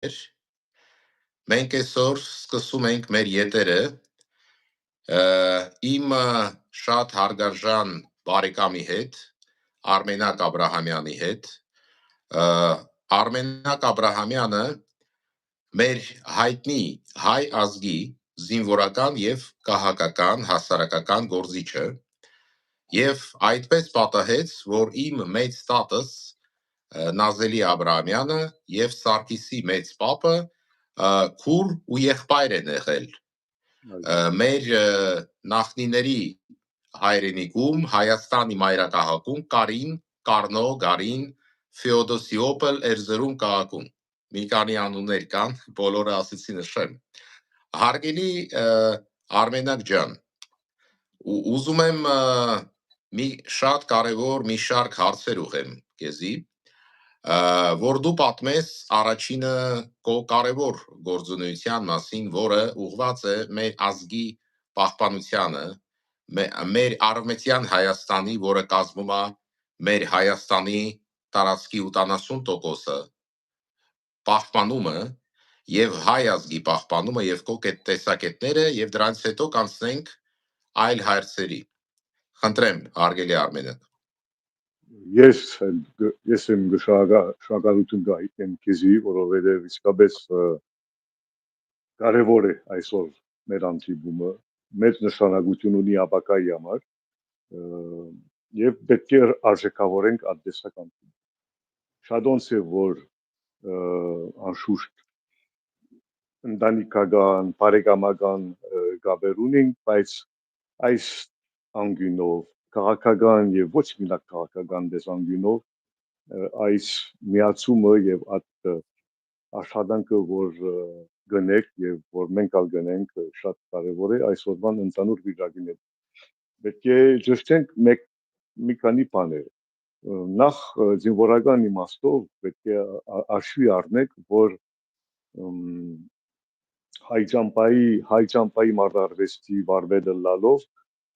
Մենք այսօր սկսում ենք մեր ետերը իմ շատ հարգարժան բարեկամի հետ, Արմենակ Աբրահամյանի հետ։ Արմենակ Աբրահամյանը մեր հայտնի հայ ազգի զինվորական եւ կահակական հասարակական գործիչ է եւ այդպես պատահեց, որ իմ մեծ տատս Նազելի Աբրահամյանը եւ Սարգիսի մեծ պապը քուր ու եղբայր են եղել մեր նախնիների հայրենիքում Հայաստանի մայրաքաղաքում Կարնո, Գարին, Ֆեոդոսիոպոլ, Էրզրում քաղաքում մի քանի անուններ կան, բոլորը ասեցի նշեմ։ Հարգելի Արմենակ ջան, ուզում եմ մի շատ կարևոր մի շարք հարցեր ուղղեմ քեզի, որ դու պատմես առաջինը քո կարևոր գործունեության մասին, որը ուղղված է մեր ազգի պահպանությանը, մեր արևմտյան Հայաստանի, որը կազմում է մեր Հայաստանի տարածքի 80%-ը, պահպանումը եւ հայ ազգի պահպանումը եւ քո տեսակետները եւ դրանից հետո կանցնենք այլ հարցերի։ Խնդրեմ, հարգելի Արմենակ։ Ես եմ շնորհակալություն կհայտնեմ քեզի, որովհետև իսկապես կարևոր է այսօր մեր հանդիպումը, մեծ նշանակություն ունի ապագայի համար եւ պետք է արժեքավորենք այդ տեսականությունը։ Շատ ոնց է որ անշուշտ ընտանիքական, բարեկամական կապեր ունենք, բայց այս անգյունով քաղաքական եւ ոչ միակ քաղաքական տեսանկյունով այս միացումը եւ այդ աշխատանքը, որ գնեք եւ որ մենք ալ գնենք, շատ կարեւոր է այսօրվան ընդհանուր վիճակին հետ։ Պետք է ճշտենք մի քանի բաներ։ Նախ զինվորական իմաստով պետք է հաշվի առնենք, որ հայ ճամփայի մարտարվեստի վարպետը լալով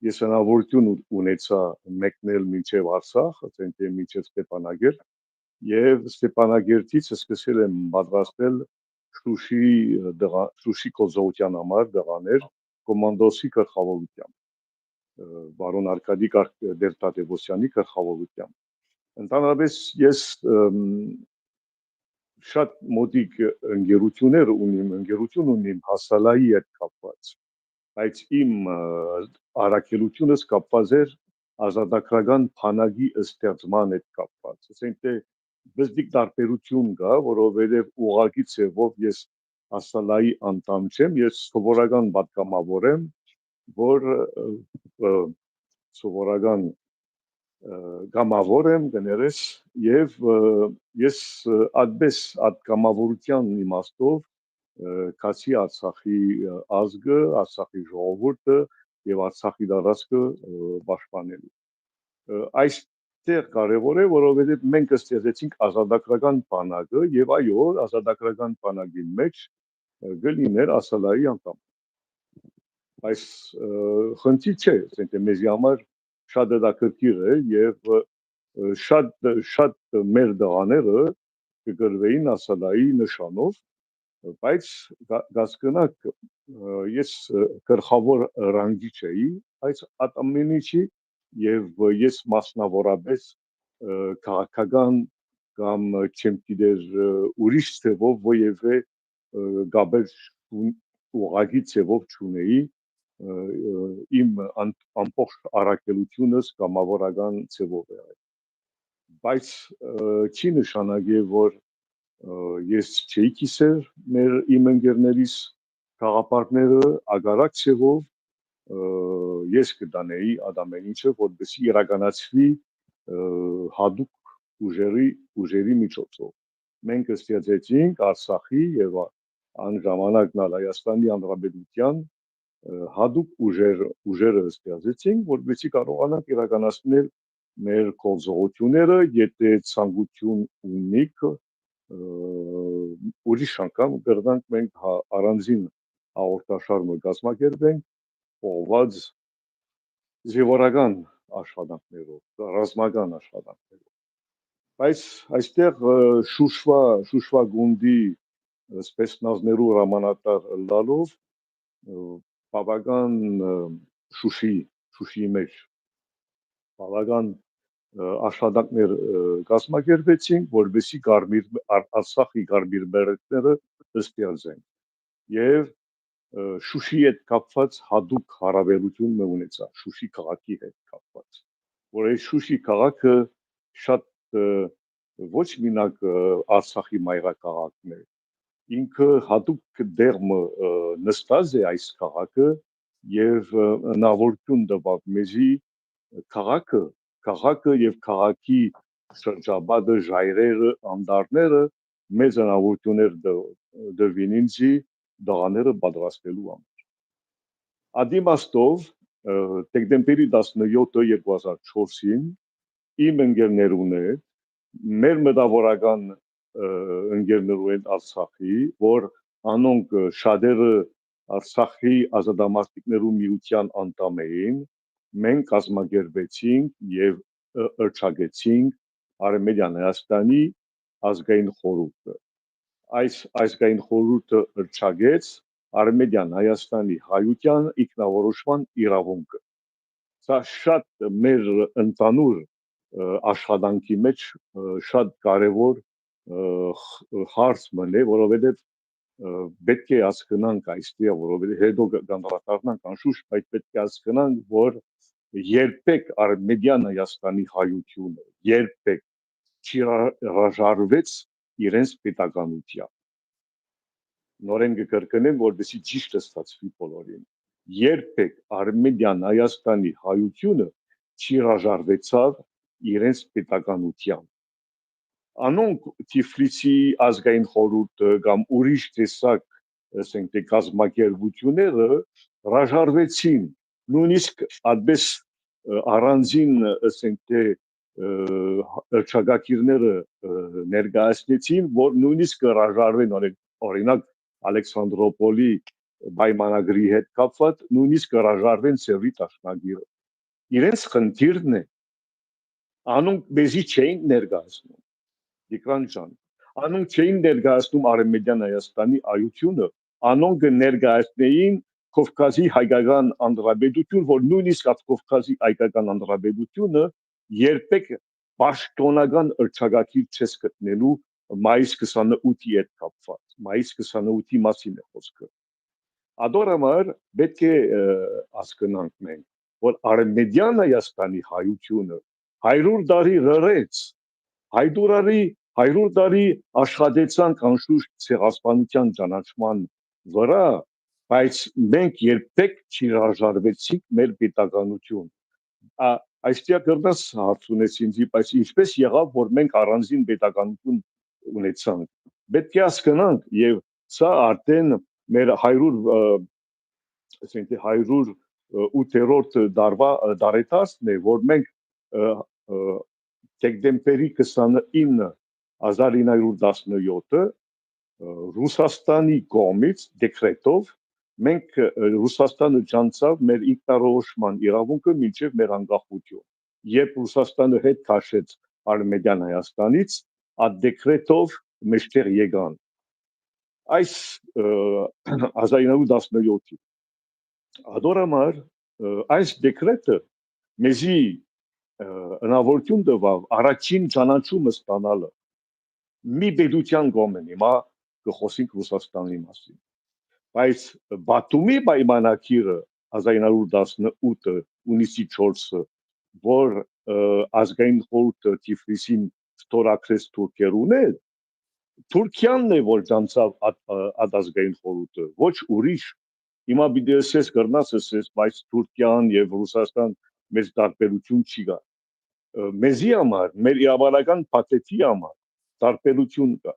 ես հնարավորություն ունեցա մեկնել մինչև Արցախ, ասենք մինչև Ստեփանագերտ, եւ Ստեփանագերտից սկսել եմ պատրաստել Շուշի կոզողության համար դղաներ կոմանդոսի գլխավորությամբ, բարոն Արկադի Դերտատևոսյանի գլխավորությամբ։ Ընդհանրապես ես շատ մոտիկ ընկերություն ունիմ հասալայի հետ կապված, բայց իմ առաքելությունս կապված էր ազատագրական բանակի ստեղծման հետ կապված։ Ասենք թե բզդիկ տարբերություն կա, որովհետև ուղղակի ձևով ես հասալայի անդամ չեմ, ես սովորական պատգամավոր եմ, որ սովորական գամավոր եմ կներես եւ ես այդպես այդ գամավորության իմաստով կացի Արցախի ազգը, Արցախի ժողովուրդը եւ Արցախի տարածքը պաշտպանելու։ Այստեղ կարևոր է, որովհետեւ մենք ստեղծեցինք ազատագրական բանակը եւ այո, ազատագրական բանակի մեջ գլիներ ասալայի անդամ։ Այս խնդիր չէ, ասենք մեզի համար շատ հետաքրքիր է եւ շատ մեր դղաները կգրվեին ասալայի նշանով, բայց գասկնակ ես գլխավոր ռանգի չէի այս ամենիչի եւ ես մասնավորապես քաղաքական կամ չեմ գիտեր ուրիշ ձևով ոևէ գաբեր ուղղակի ձևով չունեի իմ ամբողջ առաքելությունս կամավորական ձևով է եղել, բայց չի նշանակի, որ ես չէի կիսեր իմ ընկերներիս գաղափարները, ագարակ ձևով ես կտանեի ամեն ինչը, որպեսզի իրականացվի հատուկ ուժերի միջոցով։ Մենք ստեղծեցինք Արցախի եւ այն ժամանակն Հայաստանի Հանրապետության հատուկ ուժերը ստեղծեցինք, որպեսզի կարողանանք իրականացնել մեր գործողությունները, եթե ցանկություն ունիք ուրիշ անգամ կրնանք մենք առանձին հաղորդաշարը կազմակերպենք ուղղված զինվորական աշխատանքներով, ռազմական աշխատանքներով։ Բայց այստեղ Շուշվա գունդի սպեսնազներու հրամանատար լալով բավական Շուշիի մեջ բավական աշխատանքներ կազմակերպեցին, որովհետեւ Արցախի կարմիր բերետները ստեղծեն եւ Շուշիի հետ կապված հadoop հարաբերություն ունեցա Շուշի քաղաքի հետ կապված, որ այս Շուշի քաղաքը շատ ոչ մինակ Արցախի մայրաքաղաքն է, ինքը հadoop դերմը նստած է այս քաղաքը եւ հնարավորություն տվավ մեզի քաղաքը եւ քաղաքի շրջապատը ժայռերը, անդարները մեծ հնարավորություններ դրվին ինձի դղաները պատրաստելու համար։ Ադիմաստով դեկտեմբերի 17-ը 2004-ին իմ ընկերներուն հետ մեր մտավորական ընկերներու հետ Արցախի, որ անոնք շատերը Արցախի ազատամարտիկներու միության անդամ էին, մենք կազմակերպեցինք եւ ըրճագեցինք Արմենիան Հայաստանի ազգային խորհուրդը։ Այս ազգային խորհուրդը ըրճագեց Արմենիան Հայաստանի հայության ինքնավորոշման իրավունքը։ Սա շատ մեր ընդանուր աշխատանքի մեջ շատ կարևոր հարց մնե, որովհետև պետք է հասկանանք այստեղ, որովհետև հետո կանդրադառնանք անշուշտ, բայց պետք է հասկանանք, որ երբեք Արմենիան Հայաստանի հայությունը երբեք չի հրաժարվեց իրենց պետականությամբ։ Նորեն կկրկնեմ, որպեսզի ճիշտ ստացվի բոլորին։ Երբեք Արմենիան Հայաստանի հայությունը չի հրաժարվեցավ իրենց պետականությամբ։ Անոնք Թիֆլիսի ազգային խորհուրդը կամ ուրիշ տեսակ, ասենք թե կազմակերպությունները հրաժարվեցին, նույնիսկ այդպես առանձին, ասենք թե ըրճագակիրները ներկայացնեցին, որ նույնիսկ հրաժարվեն, օրինակ Ալեքսանդրոպոլի պայմանագրի հետ կապված, նույնիսկ հրաժարվեն Սևի դաշնագիրը։ Իրենց խնդիրն է, անոնք մեզի չէին ներկայացնում, Տիգրան ջան, անոնք չէին ներկայացնում Արմենիան Հայաստանի այությունը, անոնք ներկայացնեին Կովկասի հայկական հանրապետություն, որ նույնիսկ այդ Կովկասի հայկական հանրապետությունը երբեք պաշտոնական ըրճագակիր չես գտնելու մայիս 28-ի հետ կապված, մայիս 28-ի մասին է խոսքը։ Ադոր համար պետք է հասկանանք մենք, որ Արմենիան Հայաստանի հայությունը 100 տարի ռռեց, 100 տարի աշխատեցանք անշուշտ ցեղասպանության ճանաչման վրա, բայց մենք երբեք չհրաժարվեցինք մեր պետականություն։ Այստեղ կրնաս հարց ունես ինձի, բայց ինչպես եղավ, որ մենք առանձին պետականություն ունեցանք։ Պետք է հասկանանք եւ սա արդեն մեր 108-րդ դարեթարցն է, որ մենք դեկտեմբերի 29 1917-ը Ռուսաստանի կողմից դեկրետով մենք Ռուսաստանը ջանցավ մեր ինքնարոշման իրավունքը մինչև մեր անկախություն։ Երբ Ռուսաստանը հետ քաշեց Արմենիան Հայաստանից, այդ դեկրետով մեջտեղ եկան։ Այս 1917-ի Ադոր համար այս դեկրետը մեզի հնարավորություն տվավ առաջին ճանաչումը ստանալը մի պետության կողմեն, հիմա կխոսենք Ռուսաստանի մասին, բայց Բաթումի պայմանագիրը 1918 հունիսի 4-ը, որ ազգային խորհուրդը Թիֆլիսին ստորագրեց թուրքերուն հետ, Թուրքիանն է, որ ճանցավ այդ ազգային խորհուրդը, ոչ ուրիշ։ Հիմա պիտի ասես կրնաս ասես, բայց Թուրքիան եւ Ռուսաստան մեծ տարբերություն չի կա։ Մեզի համար, մեր իրավարական փաթեթի համար տարբերություն կա,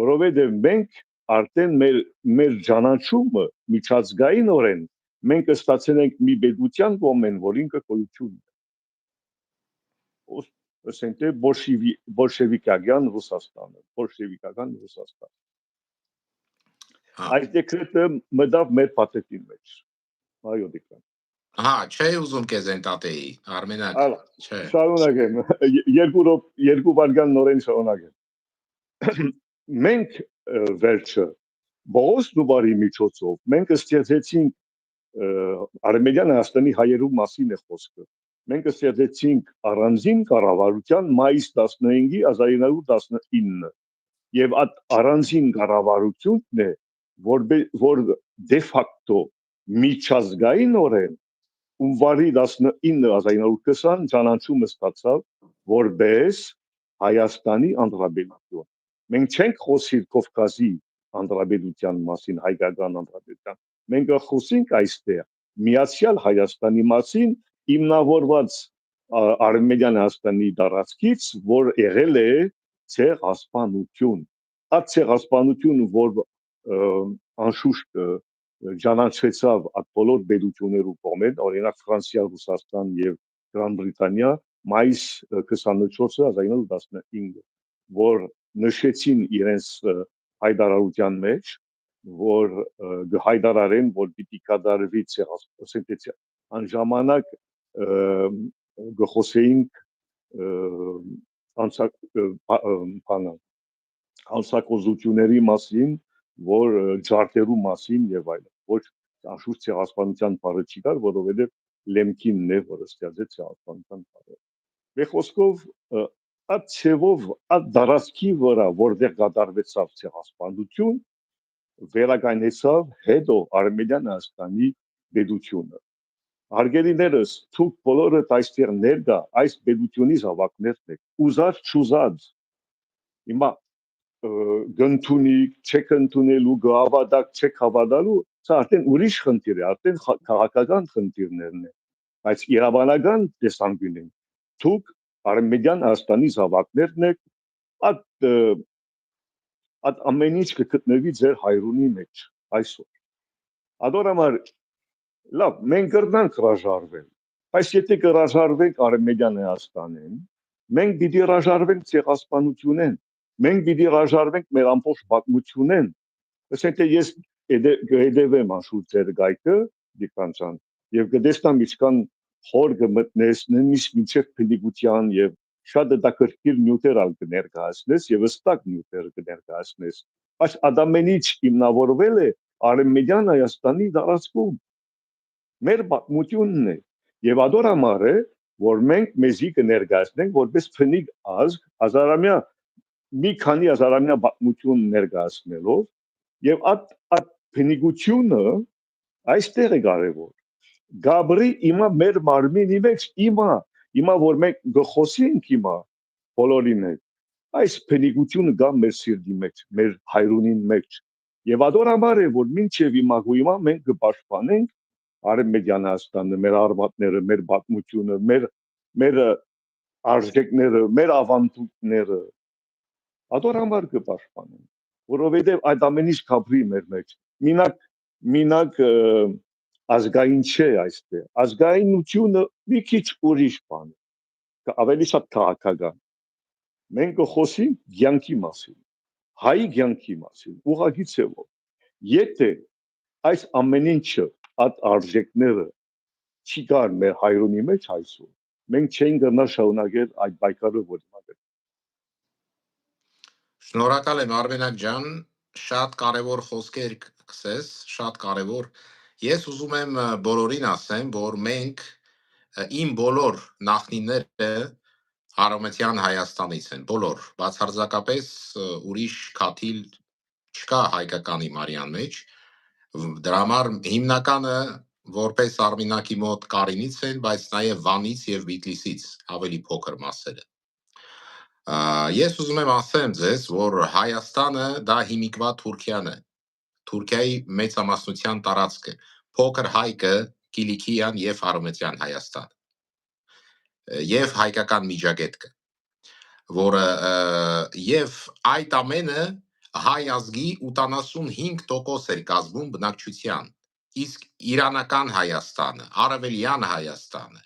որովհետեւ մենք արդեն մեր ճանաչումը միջազգայինորեն մենք ստացել ենք մի պետության կողմեն, որ ինքը գոյություն ունի։ Ասենք թե բոլշևիկական Ռուսաստանը, Այս դեկրետը մտավ մեր փաթեթին մեջ։ Այո, Տիգրան։ Չէ ուզում քեզ ընտատեի, Արմենակ, չէ։ Շարունակեմ, երկու բարգան նորեն շարունակեմ։ Մենք վերջը Բողոս Նուբարի միջոցով մենք ստեղծեցինք Արմենիան Հայաստանի հայերու մասին է խոսքը։ Մենք ստեղծեցինք առանձին կառավարության մայիս 15-ի 1919 եւ այդ առանձին կառավարությունն է, որ դե ֆակտո միջազգայինորեն Ունվարի 19-1920 ճանաչումը ստացավ որպես Հայաստանի Հանրապետություն։ Մենք չենք խոսիլ Կովկասի Հանրապետության մասին, հայկական հանրապետության։ Մենք խոսենք այստեղ Միացյալ Հայաստանի մասին, հիմնավորված Արմենիան Հայաստանի տարածքից, որ եղել է ցեղասպանություն։ Այդ ցեղասպանությունը, որ անշուշտ ճանաչվեցավ այդ բոլոր պետություններու կողմից, օրինակ Ֆրանսիա, Ռուսաստան եւ Գրանդ Բրիտանիա, մայիս 24-ը 1915, որ նշեցին իրենց հայտարարության մեջ, որ հայտարարեն, որ պիտի կատարվի ցեղասպանություն։ Այն ժամանակ գխոսեինք անցակոզությունների մասին, որ ջարդերու մասին եւ այլն, ոչ անշուշտ ցեղասպանության բառը չի կար, որովհետեւ Լեմքինն է, որ ստեղծեց ցեղասպանության բառը։ Մեր խոսքով այդ ցևով այդ դարաշքի վրա, որտեղ կատարվեցավ ցեղասպանություն, վերականգնեցավ հետո Արմենիան Հայաստանի պետությունը։ Հարգելիներս, դուք բոլորը այստեղ ներկա այս պետությունի զավակներն եք, ուզած չուզած։ Հիմա գնթունիկ, չեք ընդունելու, գավադակ, չեք հավատալու, սա արդեն ուրիշ խնդիր է, արդեն քաղաքական խնդիրներն է, բայց իրավանական տեսանկյունին դուք Արմենիան Հայաստանի զավակներն եք, այդ ամեն ինչ կգտնվի ձեր հայրենի մեջ այսօր։ Ադորամար լավ, մենք կրնանք հրաժարվել, բայց եթե կհրաժարվենք Արմենիան Հայաստանին, մենք պիտի հրաժարվենք ցեղասպանությունեն, մենք պիտի հրաժարվենք մեր ամբողջ պատմությունեն։ Ասենք թե ես կհետևեմ անշուշտ ձեր գայքը, դիքանցան, եւ կտեսնամ ինչքան խոր կմտնես, նույնիսկ մինչև փնիկության եւ շատ հետաքրքիր նյութեր ալ կներկայացնես եւ հստակ նյութեր կներկայացնես, բայց ադամենիչ հիմնավորվել է Արմենիան Հայաստանի տարածքում։ Մեր պատմությունն է եւ ադորամար է, որ մենք մեզի կներկայացնենք որպես փնիկ ազգ, հազարամյա մի քանի հազարամյա պատմություն ներկայացնելով եւ այդ փնիկությունը այստեղ է կարեւոր։ Գաբրի իմա մեր մարմինի մեջ իմա որ մենք գխոսենք իմա բոլորին հետ այս փնիկությունը գա մեր սիրտի մեջ, մեր հայրենին մեջ եւ ադորամար է որ մինչեւ իմա մենք կպաշտպանենք Արմենիան Հայաստանը, մեր արմատները, մեր պատմությունը, մեր արժեքները, մեր ավանդույթները ադորամար կպաշտպանենք, որովհետեւ այդ ամեն ինչ կապրի մեր մեջ։ Մինակ ազգային չէ այստեղ, ազգայնությունը մի քիչ ուրիշ բան է, ավելի շատ քաղաքական։ Մենք կխոսենք կյանքի մասին, հայի կյանքի մասին, ուղղակի ցեվով։ Եթե այս ամեն ինչը այդ արժեքները չի կար մեր հայրենի մեջ այսօր, մենք չենք գնա շարունակել այդ պայքարը, որ մատը։ Շնորհակալ եմ Արմենակ ջան, շատ կարևոր խոսքեր կսես, շատ կարևոր։ Ես ուզում եմ բոլորին ասեմ, որ մենք իմ բոլոր նախնիները Արևմտյան Հայաստանից են, բոլոր, բացարձակապես ուրիշ քաթիլ չկա հայկականի մարյան մեջ, դրա համար հիմնականը որպես Արմինակի մոտ Կարինից են, բայց նաև Վանից եւ Վիտլիսից ավելի փոքր մասերը։ Ես ուզում եմ ասեմ ձեզ, որ Հայաստանը դա հիմիկվա Թուրքիան է, Թուրքիայի մեծամասնության տարածքը, փոքր հայկը Կիլիկիան եւ Արևմտյան Հայաստան եւ հայկական միջագետքը, որը եւ այդ ամենը հայ ազգի 85% էր կազմում բնակչության, իսկ իրանական Հայաստանը, արևելյան Հայաստանը,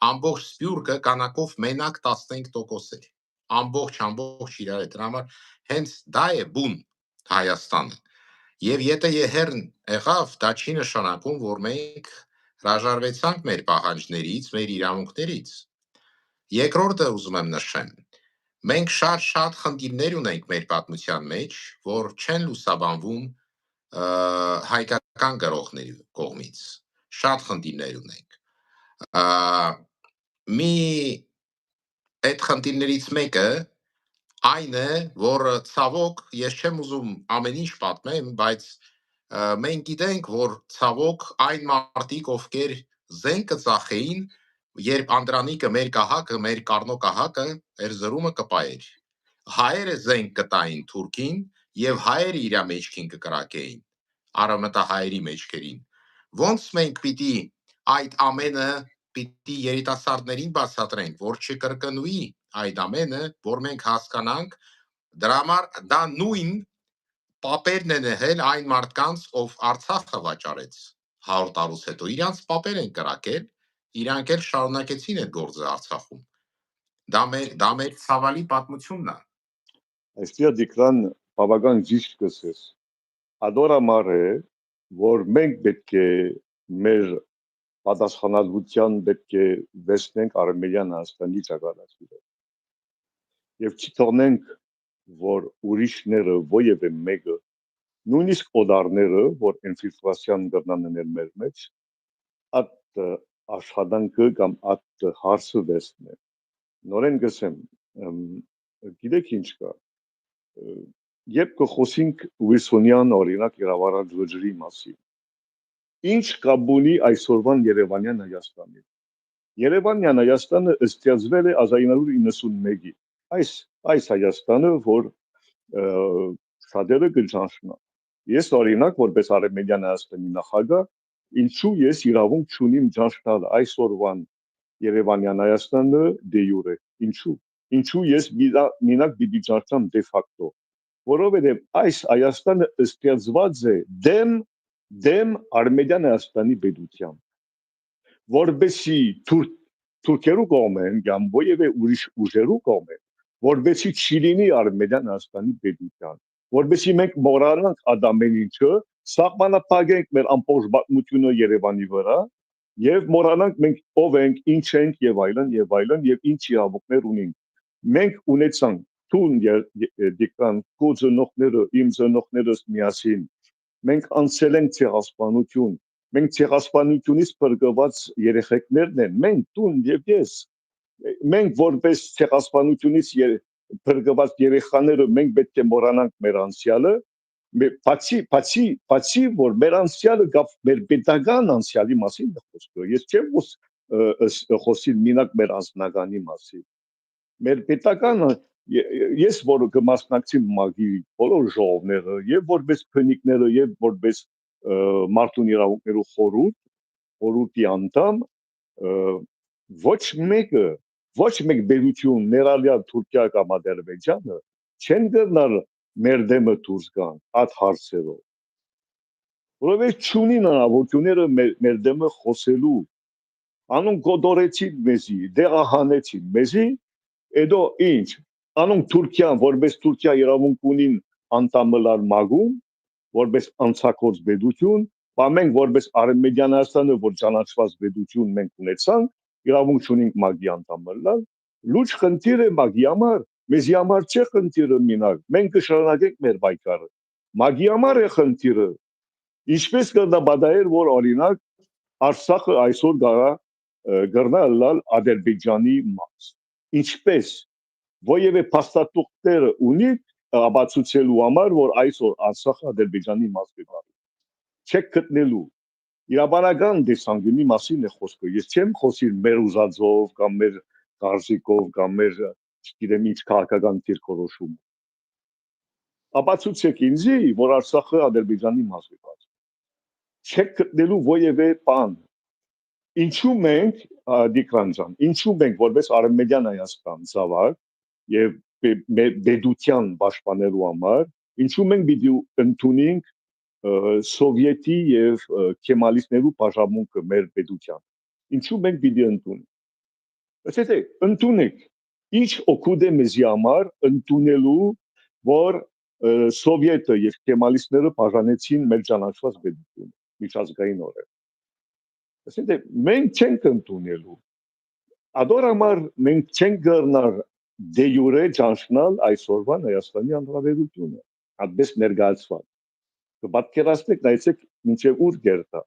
ամբողջ Սփյուռքը կանակով մենակ 15% էր, ամբողջ իրար հետ, դրա համար հենց դա է բուն Հայաստանը, եւ եթե եհերն եղավ, դա չի նշանակում, որ մենք հրաժարվեցանք մեր պահանջներից, մեր իրավունքներից։ Երկրորդը ուզում եմ նշեմ, Մենք շատ խնդիրներ ունենք մեր պատմության մեջ, որ չեն լուսաբանվում հայկական գրողների կողմից։ Շատ խնդիրներ ունենք։ Մի այդ խնդիրներից մեկը այն է, որ ցավոք ես չեմ ուզում ամեն ինչ պատմեմ, բայց մենք գիտենք, որ ցավոք այն մարդիկ, ովքեր զենք կծախեին, երբ Անդրանիկը մեր կահակը, մեր Կառնո կահակը, էր զրումը կպայեր։ Հայերը զենք կտային Թուրքին եւ հայերը իր մեջքին կկրակեին, արամտահայերի մեջքերին։ Ոնց մենք պիտի այդ ամենը պիտի երիտասարդներին բացատրենք, որ չկրկնվի այդ ամենը, որ մենք հասկանանք, դրա համար դա նույն պապերն են եղել այն մարդկանց, ով Արցախը վաճառեց 100 տարուց հետո, իրանց պապեր են կրակել, իրանք էլ շարունակեցին այդ գործը Արցախում։ Դա մեր ցավալի պատմությունն է։ Այստեղ դիկրան բավական ճիշտ կսես։ Ադորամար է, որ մենք պետք է մեր պատասխանատվության պետք է վերցնենք Արմենիան Հայաստանի ճակատագրերը։ Եվ չթողնենք, որ ուրիշները ովևէ մեկը, նույնիսկ օդարները, որ ինֆիլտրացիան կրնանեն մեր մեջ, այդ աշխատանքը կամ այդ հարցը վերցնեն։ Նորեն գսեմ, գիտեք ինչ կա, երբ կխոսենք Ուիլսոնյան օրինակ իրավարար ոճրի մասին, ինչ կապ ունի այսօրվան Երևանյան Հայաստանի։ Երևանյան Հայաստանը ստեղծվել է 1991-ին։ Այս Հայաստանը, որ շատերը կճանչնան։ Ես օրինակ որպես Արմենիան Հայաստանի նախագահ, ինչու ես իրավունք չունիմ ճանչնալ այսօրվան Երևանյան Հայաստանը դե յուրե։ Ինչու ես մենակ պիտի ճանչնամ դե ֆակտո, որովհետև այս Հայաստանը ստեղծված է դեմ Արմենիան Հայաստանի պետության, որբեսի թուրքերու կողմեն կամ ովևէ ուրիշ ուժերու կողմեն, որբեսի չլինի Արմենիան Հայաստանի պետության, որբեսի մենք մոռանանք այդ ամեն ինչը, սահմանափակենք մեր ամբողջ պատմությունը Երևանի վրա եւ մոռանանք մենք ով ենք, ինչ ենք եւ այլն եւ ինչ իրավունքներ ունենք։ Մենք ունեցանք տուն դիկան կոզնողները, իմ ծնողներս միասին, մենք անցել ենք ցեղասպանություն, մենք ցեղասպանությունից փրկված երեխեքներն են, մենք տուն եւ ես, մենք որպես ցեղասպանությունից փրկված երեխաները, մենք պետք է մոռանանք մեր անցյալը, բացի որ մեր անցյալը գավ մեր պետական անցյալի մասին է խոսքը, ես չեմ խոսիլ մենակ մեր անձնականի մասին, մեր պետական ես որ կմասնակցի մագի բոլոր ժողովները եւ որպես փնիկները եւ որպես մարդուն իրավունքներու խորհրդի անդամ ոչ մեկ բերություն ներառյալ Թուրքիա կամ Ադրբեջանը չեն գնալ մեր դեմը դուրս գան այդ հարցերով, որովհետեւ չունին հնարավորությունները մեր դեմը խոսելու, անոնք գոդորեցին մեզի, դեղահանեցին մեզի, հետո ինչ, անոնք Թուրքիան, որպես Թուրքիա իրավունք ունին անդամելար մագում, որպես անցակոց պետություն, բայց մենք որպես Արմենիան Հայաստանը, որ ճանաչված պետություն մենք ունեցանք, իրավունք չունենք մագի անդամելար, լուրջ խնդիր է մագի համար, մեզի համար չէ խնդիրը մենակ, մենք կշարունակենք մեր պայքարը, մագի համար է խնդիրը, ինչպես կդա բադայել, որ օրինակ Արցախը այսօր գռնալ Ադրբեջանի մաս, ինչպես ովևէ փաստաթուղթեր ունի ապացուցելու համար, որ այսօր Արցախը Ադրբեջանի մաս է, չեք գտնելու, իրավաբանական տեսանկյունի մասին է խոսքը, ես չեմ խոսիլ մեր ուզածով կամ մեր կարծիքով կամ մեր չգիտեմ ինչ քաղաքական դիրքորոշում, ապացուցեք ինձի, որ Արցախը Ադրբեջանի մաս է, չեք գտնելու ովևէ բան, ինչու մենք դիկրան ջան, ինչու մենք որպես Արմենիան Հայաստան ծավալ եւ պետության պաշտպանելու համար, ինչու մենք պիտի ընդունենք սովետի եւ կեմալիստներու բաժանմունքը մեր պետության, ինչու մենք պիտի ընդունենք, ասեցե ընդունեք, ինչ օգուտ է մեզի համար ընդունելու, որ սովետը եւ կեմալիստները բաժանեցին մեր ճանաչված պետությունը միջազգային օրեն, ասեցե մենք չենք ընդունելու, ադոր համար մենք չենք գռնալ դե յուրե ճանչնալ այսօրվան Հայաստանի Հանրապետությունը, այդպես ներկայացված։ Կպատկերացնեք, նայեցեք մինչև ուր գերտա,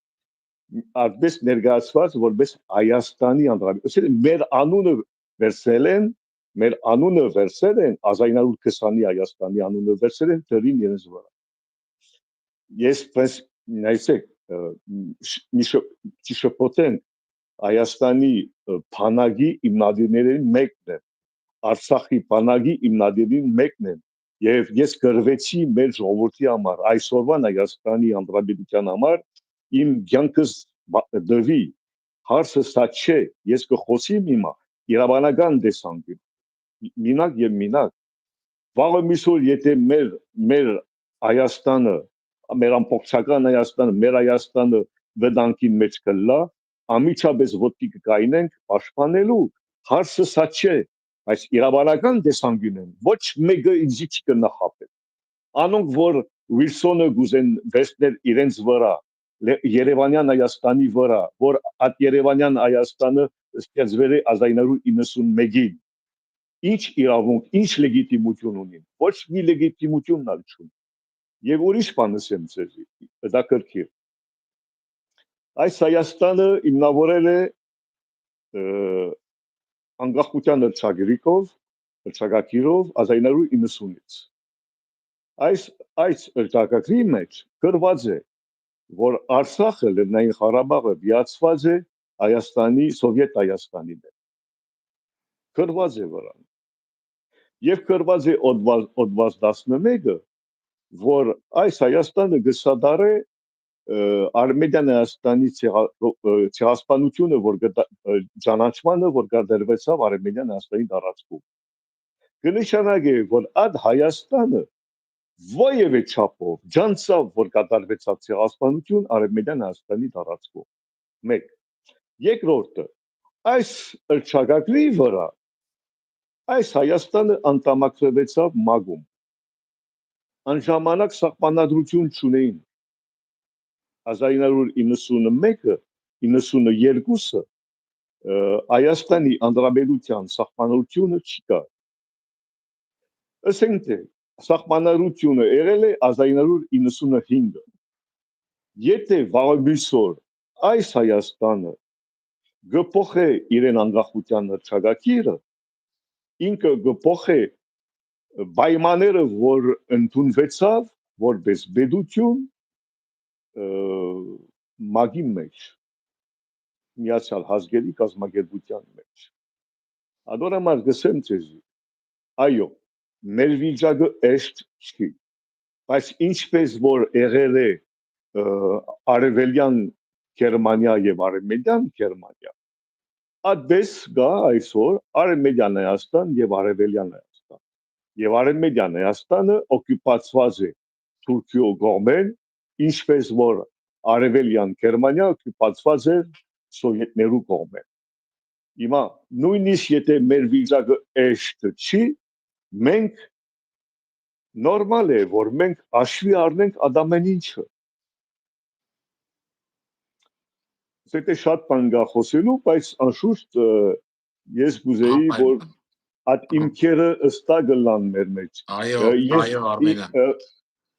այդպես ներկայացված, որպես Հայաստանի Հանրապետություն, մեր անունը վերցրել են 1920-ի Հայաստանի անունը վերցրել են դրին իրենց վրա։ Ես նայեցեք, մի շփոթենք Հայաստանի բանակի հիմնադիրներին մեկն է, Արցախի բանակի հիմնադիրին մեկն է, եւ ես գրվեցի մեր ժողովրդի համար, այսօրվան Հայաստանի Հանրապետության համար իմ կյանքս դվի, հարցը սա չէ, ես կխոսեմ հիմա իրավանական տեսանկյուն, մինակ եւ մինակ, վաղը միսօր եթե մեր Հայաստանը, մեր ամբողջական Հայաստանը, մեր Հայաստանը վտանգի մեջ կլա, ամիջապես ոտքի կկայնենք պաշտպանելու, հարցը սա չէ, այս իրավանական տեսանկյունն ոչ մեկը ինձի չի կնախապել։ Անոնք որ Վիլսոնը գուզեն վերցնել իրենց վրա, Երևանյան Հայաստանի վրա, որ այդ Երևանյան Հայաստանը ստեղծվել է 1991-ին։ Ինչ իրավունք, ինչ լեգիտիմություն ունին, ոչ մի լեգիտիմություն չունի։ Եվ ուրիշ բան ասեմ ձեզ, հետաքրքիր։ Այս Հայաստանը հիմնավորել է անկախության հռչակագրով 1990-ից։ Այս հռչակագրի մեջ գրված է, որ Արցախը, Լեռնային Ղարաբաղը միացված է Հայաստանի, Սովետ Հայաստանի հետ։ Գրված է վրան։ Եվ գրված է օդված 11-ը, որ այս Հայաստանը գսադարե Արմենիան Հայաստանի ցեղասպանությունը, որ ճանաչմանը, որ կատարվեցավ Արմենիան Հայաստանի տարածքում։ Կնշանակե, որ այդ Հայաստանը որևէ չափով ջանցավ, որ կատարվեցավ ցեղասպանություն Արմենիան Հայաստանի տարածքում։ Մեկ։ Երկրորդը, այս հռչակագրի վրա այս Հայաստանը անդամակցվեցավ ՄԱԳ-ում։ Անժամանակ սահմանադրություն չունեին։ 1991-ը, 92-ը Հայաստանի Հանրապետության սահմանադրությունը չկա։ Ասենք թե սահմանադրությունը եղել է 1995-ը։ Եթե վաղեմիսօր այս Հայաստանը գփոխե իրեն անկախության հռչակագիրը, ինքը գփոխե պայմանները, որ ընդունվեցավ որպես պետություն ՄԱԳ-ի մեջ, Միացյալ Ազգերի կազմակերպության մեջ։ Adorama գսեմ ձեզ, այո, մեր վիճակը էշտ չի, բայց ինչպես որ եղել է Արևելյան Գերմանիա եւ Արևմտյան Գերմանիա, այդպես գա այսօր Արևմտյան Հայաստան եւ Արևելյան Հայաստան։ Եվ Արևմտյան Հայաստանը օկուպացված է Թուրքիո կողմեն, ինչպես որ Արևելյան Գերմանիա օկուպացված է սովետներու կողմեն։ Հիմա նույնիսկ եթե մեր վիճակը էշտ չի, մենք նորմալ է, որ մենք հաշվի առնենք ադամեն ինչը։ Դա շատ բան կա խոսելու, բայց անշուշտ ես կուզեի, որ այդ իմքերը ըստակ լան մեր մեջ։ Այո, Արմենը։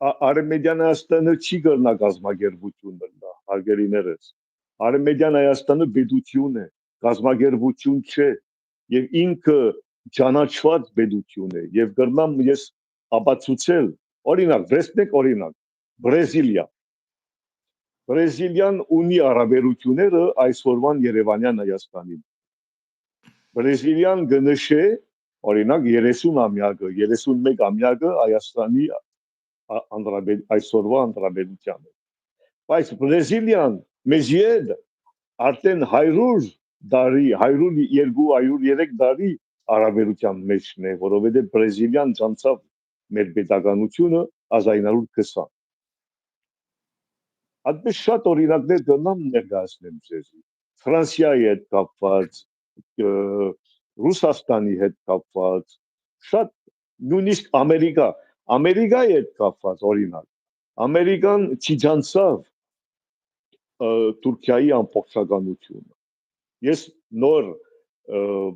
Արմենիան Հայաստանը չի կրնա կազմակերպություն բնա, հարգելիներս։ Արմենիան Հայաստանը պետություն է, կազմակերպություն չէ, եւ ինքը ճանաչված պետություն է, եւ կրնամ ես ապացուցել, օրինակ, վերցնենք օրինակ, Բրազիլիա։ Բրազիլիան ունի հարաբերությունները այսօրվան Երևանյան Հայաստանին։ Բրազիլիան գնշե, օրինակ 30-ամյակը, 31-ամյակը Հայաստանի այսօրվա հանրապետությանը։ Բայց Բրազիլիան մեզի հետ արդեն 100 տարի, 102-103 տարի հարաբերության մեջն է, որովհետև Բրազիլիան ճանցավ մեր պետականությունը 1920։ Այդպես շատ օրինակներ կգնամ ներկայացնեմ ձեզ։ Ֆրանսիայի հետ կապված, Ռուսաստանի հետ կապված, շատ նույնիսկ Ամերիկայի հետ կապված օրինակ։ Ամերիկան չիջանցավ Թուրքիայի ամբողջականությունը։ Ես նոր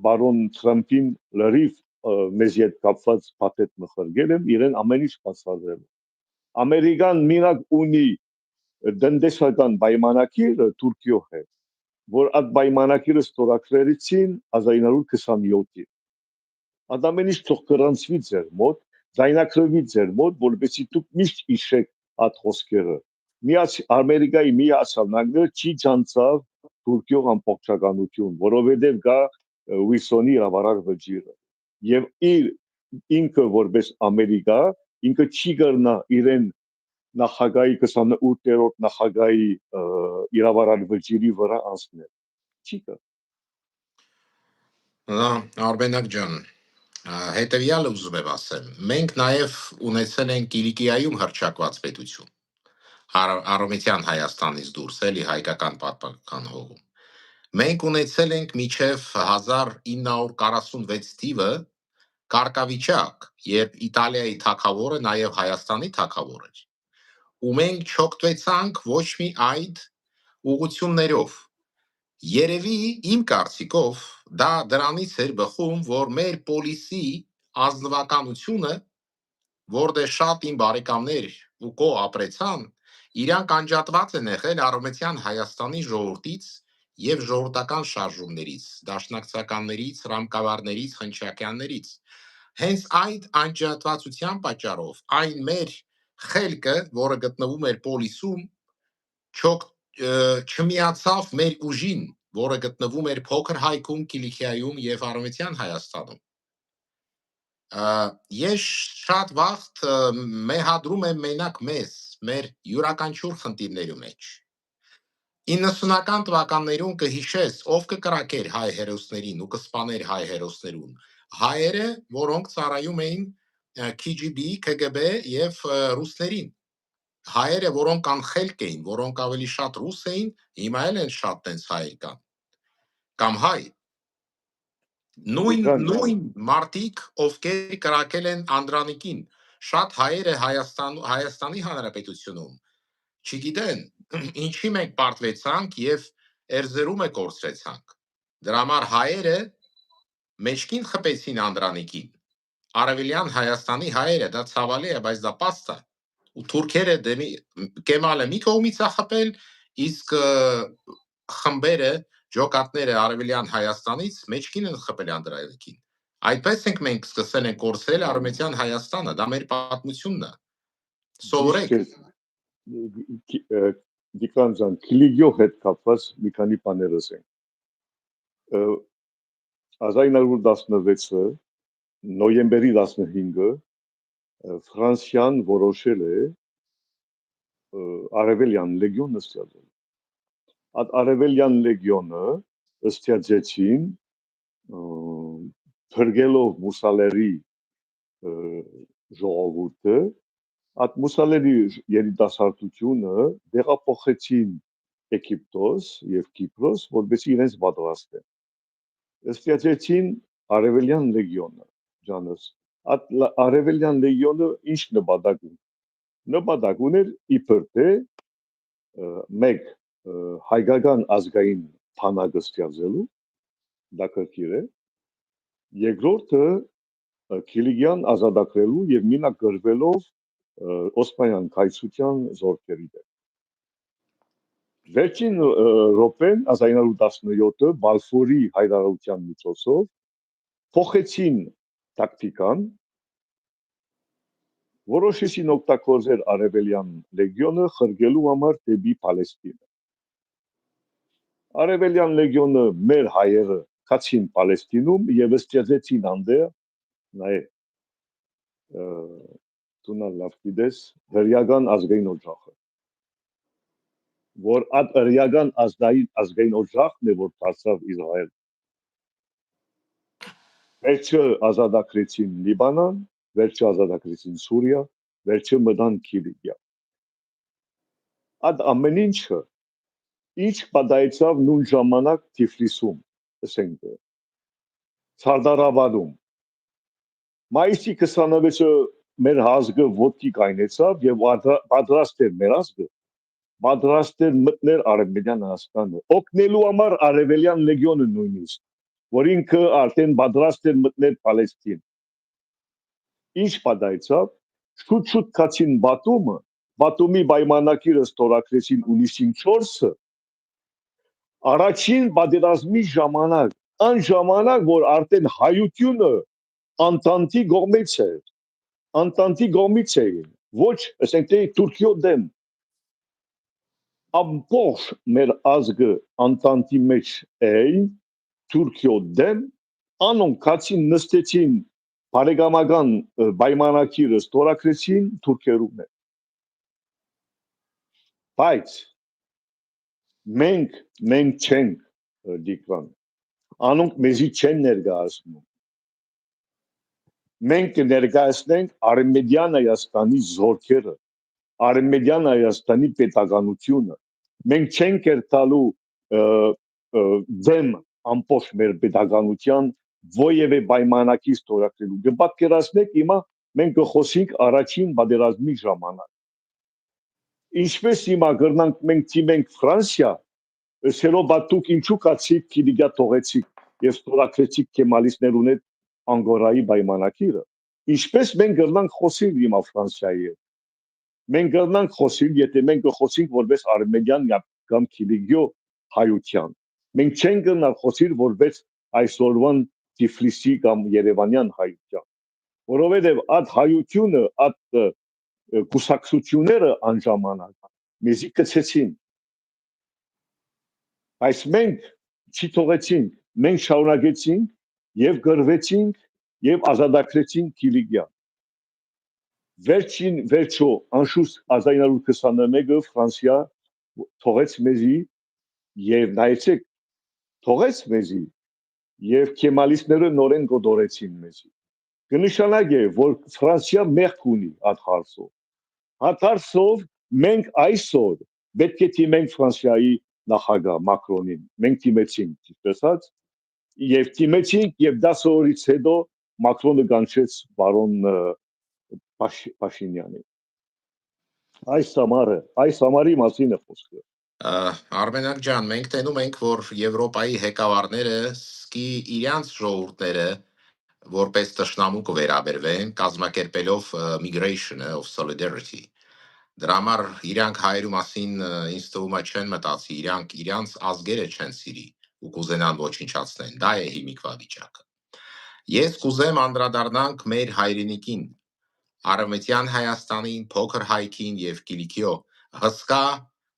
բարոն Թրամփին լրիվ մեզ հետ կապված փաթեթ մխրգել եմ, իրեն ամեն ինչ բացատրել։ Ամերիկան մինակ ունի դնդեսական պայմանակիր Թուրքիո հետ, որ այդ պայմանակիրը ստորագրեցին 1927-ին։ Ադամեն ինչ թող գրանցվի ձեր մոտ, ձայնագրվի ձեր մոտ, որովհետեւ դուք միշտ հիշեք այդ խոսքերը։ Ամերիկայի Միացյալ Նահանգները չի ճանաչավ Թուրքիո ամբողջականություն, որովհետեւ կա Ուիլսոնի իրավարար վճիռը։ Եվ ինքը որպես Ամերիկա, ինքը չի կրնա իրեն նախագահի 28-րդ նախագահի իրավարար վճիռի վրա անցնել։ Չի կա։ Արմենակ ջան, հետևյալը ուզում եմ ասեմ, մենք նաև ունեցել ենք Կիլիկիայում հռչակված պետություն, Արևմտյան Հայաստանից դուրս, էլի հայկական պատմական հողում։ Մենք ունեցել ենք մինչև 1946 թիվը կարգավիճակ, երբ Իտալիայի թագավորը նաև Հայաստանի թագավոր էր։ Ու մենք չօգտվեցանք ոչ մի այդ ուղղություններով։ Երևի իմ կարծիքով դա դրանից էր բխում, որ մեր պոլիսի ազնվականությունը, որտեղ շատ իմ բարեկամներ ու կո ապրեցան, իրանք անջատված են եղել Արևմտյան Հայաստանի ժողովրդից եւ ժողովրդական շարժումներից, դաշնակցականներից, ռամկավարներից, խնչակյաններից։ Հենց այդ անջատվածության պատճառով այն մեր խելքը, որը գտնվում էր պոլիսում, չմիացավ մեր ուժին, որը գտնվում էր Փոքր Հայքում, Կիլիկիայում եւ Արևմտյան Հայաստանում։ Ես շատ վաղ մեղադրում եմ մենակ մեզ, մեր յուրաքանչյուր խնդիրների մեջ։ 90-ական թվականներում կհիշես, ով կկրակեր հայ հերոսներին ու կսպաներ հայ հերոսներուն։ Հայերը, որոնք ծառայում էին KGB, KGB եւ ռուսներին։ Հայերը, որոնք անխելք էին, որոնք ավելի շատ ռուս էին, հիմա էլ են շատ տենց հայեր կան։ Կամ հայ։ Նույն մարդիկ, ովքեր կրակել են Անդրանիկին, շատ հայեր է Հայաստանի Հանրապետությունում, չգիտեն, ինչի մենք պարտվեցանք եւ Էրզերումը կորցրեցանք։ Դրա համար հայերը մեջքին խփեցին Անդրանիկին։ Արևելյան Հայաստանի հայերը, դա ցավալի է, բայց դա պաստ է։ Ու թուրքերը Կեմալը մի կողմից է խփել, իսկ խմբերը, ջոկատները Արևելյան Հայաստանից մեջքին են խփել Անդրանիկին։ Այդպես ենք մենք սկսել ենք կորցրել Արևմտյան Հայաստանը, դա մեր պատմությունն է։ Սովորեք։ Դիկանցան Կիլիկիո հետ կապված մի քանի բաներ ասենք։ 1916-ը նոյեմբերի 15-ը Ֆրանսիան որոշել է Արևելյան լեգիոնը ստեղծել։ Այդ Արևելյան լեգիոնը ստեղծեցին փրկելով Մուսալերի ժողովուրդը, այդ Մուսալերի երիտասարդությունը դեղափոխեցին Եգիպտոս եւ Կիպրոս, որովհետեւ իրենց պատրաստեն։ Ստեղծեցին Արևելյան լեգիոնը, ջանս։ Այդ Արևելյան լեգիոնը ինչ նպատակ ունի։ Նպատակ ուներ իբր թե մեկ հայկական ազգային բանակը ստեղծելու, դա կրկիր է։ Երկրորդը Կիլիկիան ազատագրելու եւ մինագրվելով Օսմանյան կայսրության զորքերի դեմ։ Վերջին րոպեն 1917-ը Բալֆորի հայտարարության միջոցով փոխեցին տակտիկան, որոշեցին օգտագործել Արևելյան լեգիոնը խրգելու համար դեպի Պալեստինը։ Արևելյան լեգիոնը մեր հայերը կացին Պալեստինում եւ ստեղծեցին անդեր նայ տունալ լավ գիտես հրյական ազգային օջախը, որ այդ հրյական ազգային օջախն է, որ դարձավ Իսրայել։ Վերջը ազատագրեցին Լիբանան, վերջը ազատագրեցին Սուրիա, վերջը մտան Կիլիկիա։ Այդ ամեն ինչը ինչ պատահեցավ նույն ժամանակ Թիֆլիսում, ասենք Սարդարաբադում։ Մայիսի 26-ը մեր ազգը ոտքի կայնեցավ եւ պատրաստ էր մեր ազգը, պատրաստ էր մտնել Արևմտյան Հայաստանը, օգնելու համար Արևելյան լեգիոնը նույնիսկ, որ ինքը արդեն պատրաստ էր մտնել Պալեստին։ Ինչ պատահեցավ, շուտ կացին Բաթումը, Բաթումի պայմանագիրը ստորագրեցին հունիսին 4-ը, առաջին պատերազմի ժամանակ, այն ժամանակ, որ արդեն հայությունը Անտանտի կողմից էր, ոչ, ասենք թե Թուրքիո դեմ, ամբողջ մեր ազգը Անտանտի մեջ էին, Թուրքիո դեմ, անոնք կացին նստեցին բարեկամական պայմանագիրը ստորագրեցին թուրքերու հետ։ Բայց մենք չենք դիկրան, անոնք մեզի չեն ներկայացնում։ Մենք կներկայացնենք Արմենիան Հայաստանի զորքերը, Արմենիան Հայաստանի պետականությունը։ Մենք չենք երթալու դեմ ամբողջ մեր պետականության ովևէ պայմանագիր ստորագրելու։ Կպատկերացնեք հիմա մենք կխոսենք առաջին պատերազմի ժամանակ։ Ինչպես հիմա կրնանք մենք թիմենք Ֆրանսիա, սելով դուք ինչու կացիք Կիլիգիա թողեցիք եւ ստորագրեցիք Կեմալիստներուն հետ Անգորայի պայմանագիրը։ Ինչպես մենք կրնանք խոսել հիմա Ֆրանսիայի հետ։ Մենք կրնանք խոսել, եթե մենք կխոսենք որպես Արմենիան կամ Կիլիգիո հայության։ Մենք չենք կրնալ խոսել որպես այսօրվան Թիֆլիսի կամ Երևանյան հայության, որովհետև այդ հայությունը, այդ կուսակցությունները անժամանակ մեզի կցեցին։ Այս մենք չի թողեցինք, մենք շարունակեցինք եւ գրվեցինք եւ ազատագրեցինք Կիլիգիան։ Վերջո անշուշտ 1921-ը Ֆրանսիա թողեց մեզի եւ նայեցեք թողեց մեզի եւ Կեմալիստները նորեն գոդորեցին մեզի։ Կնշանակե որ Ֆրանսիա մեղք ունի այդ հարցով։ Այդ հարցով մենք այսօր պետք է թիմենք Ֆրանսիայի նախագահ Մակրոնին։ Մենք թիմեցինք, տեսած, եւ թիմեցինք եւ 10 օրից հետո Մակրոնը կանչեց բարոն Փաշինյանին։ Այս համարի մասին է խոսքը։ Արմենակ ջան, մենք տենում ենք, որ Եվրոպայի ղեկավարները սկի իրանց ժողովուրդները որպես տշնամու կվերաբերվեն, կազմակերպելով migration of solidarity։ Դրա համար իրանք հայերու մասին ինձ թվում է չեն մտածի, իրանց ազգերը չեն սիրի ու կուզենան ոչնչացնեն։ Դա է հիմիկվա վիճակը։ Ես կուզեմ անդրադառնանք մեր հայրենիքին, Արևմտյան Հայաստանին, Փոքր Հայքին եւ Կիլիկիո հսկա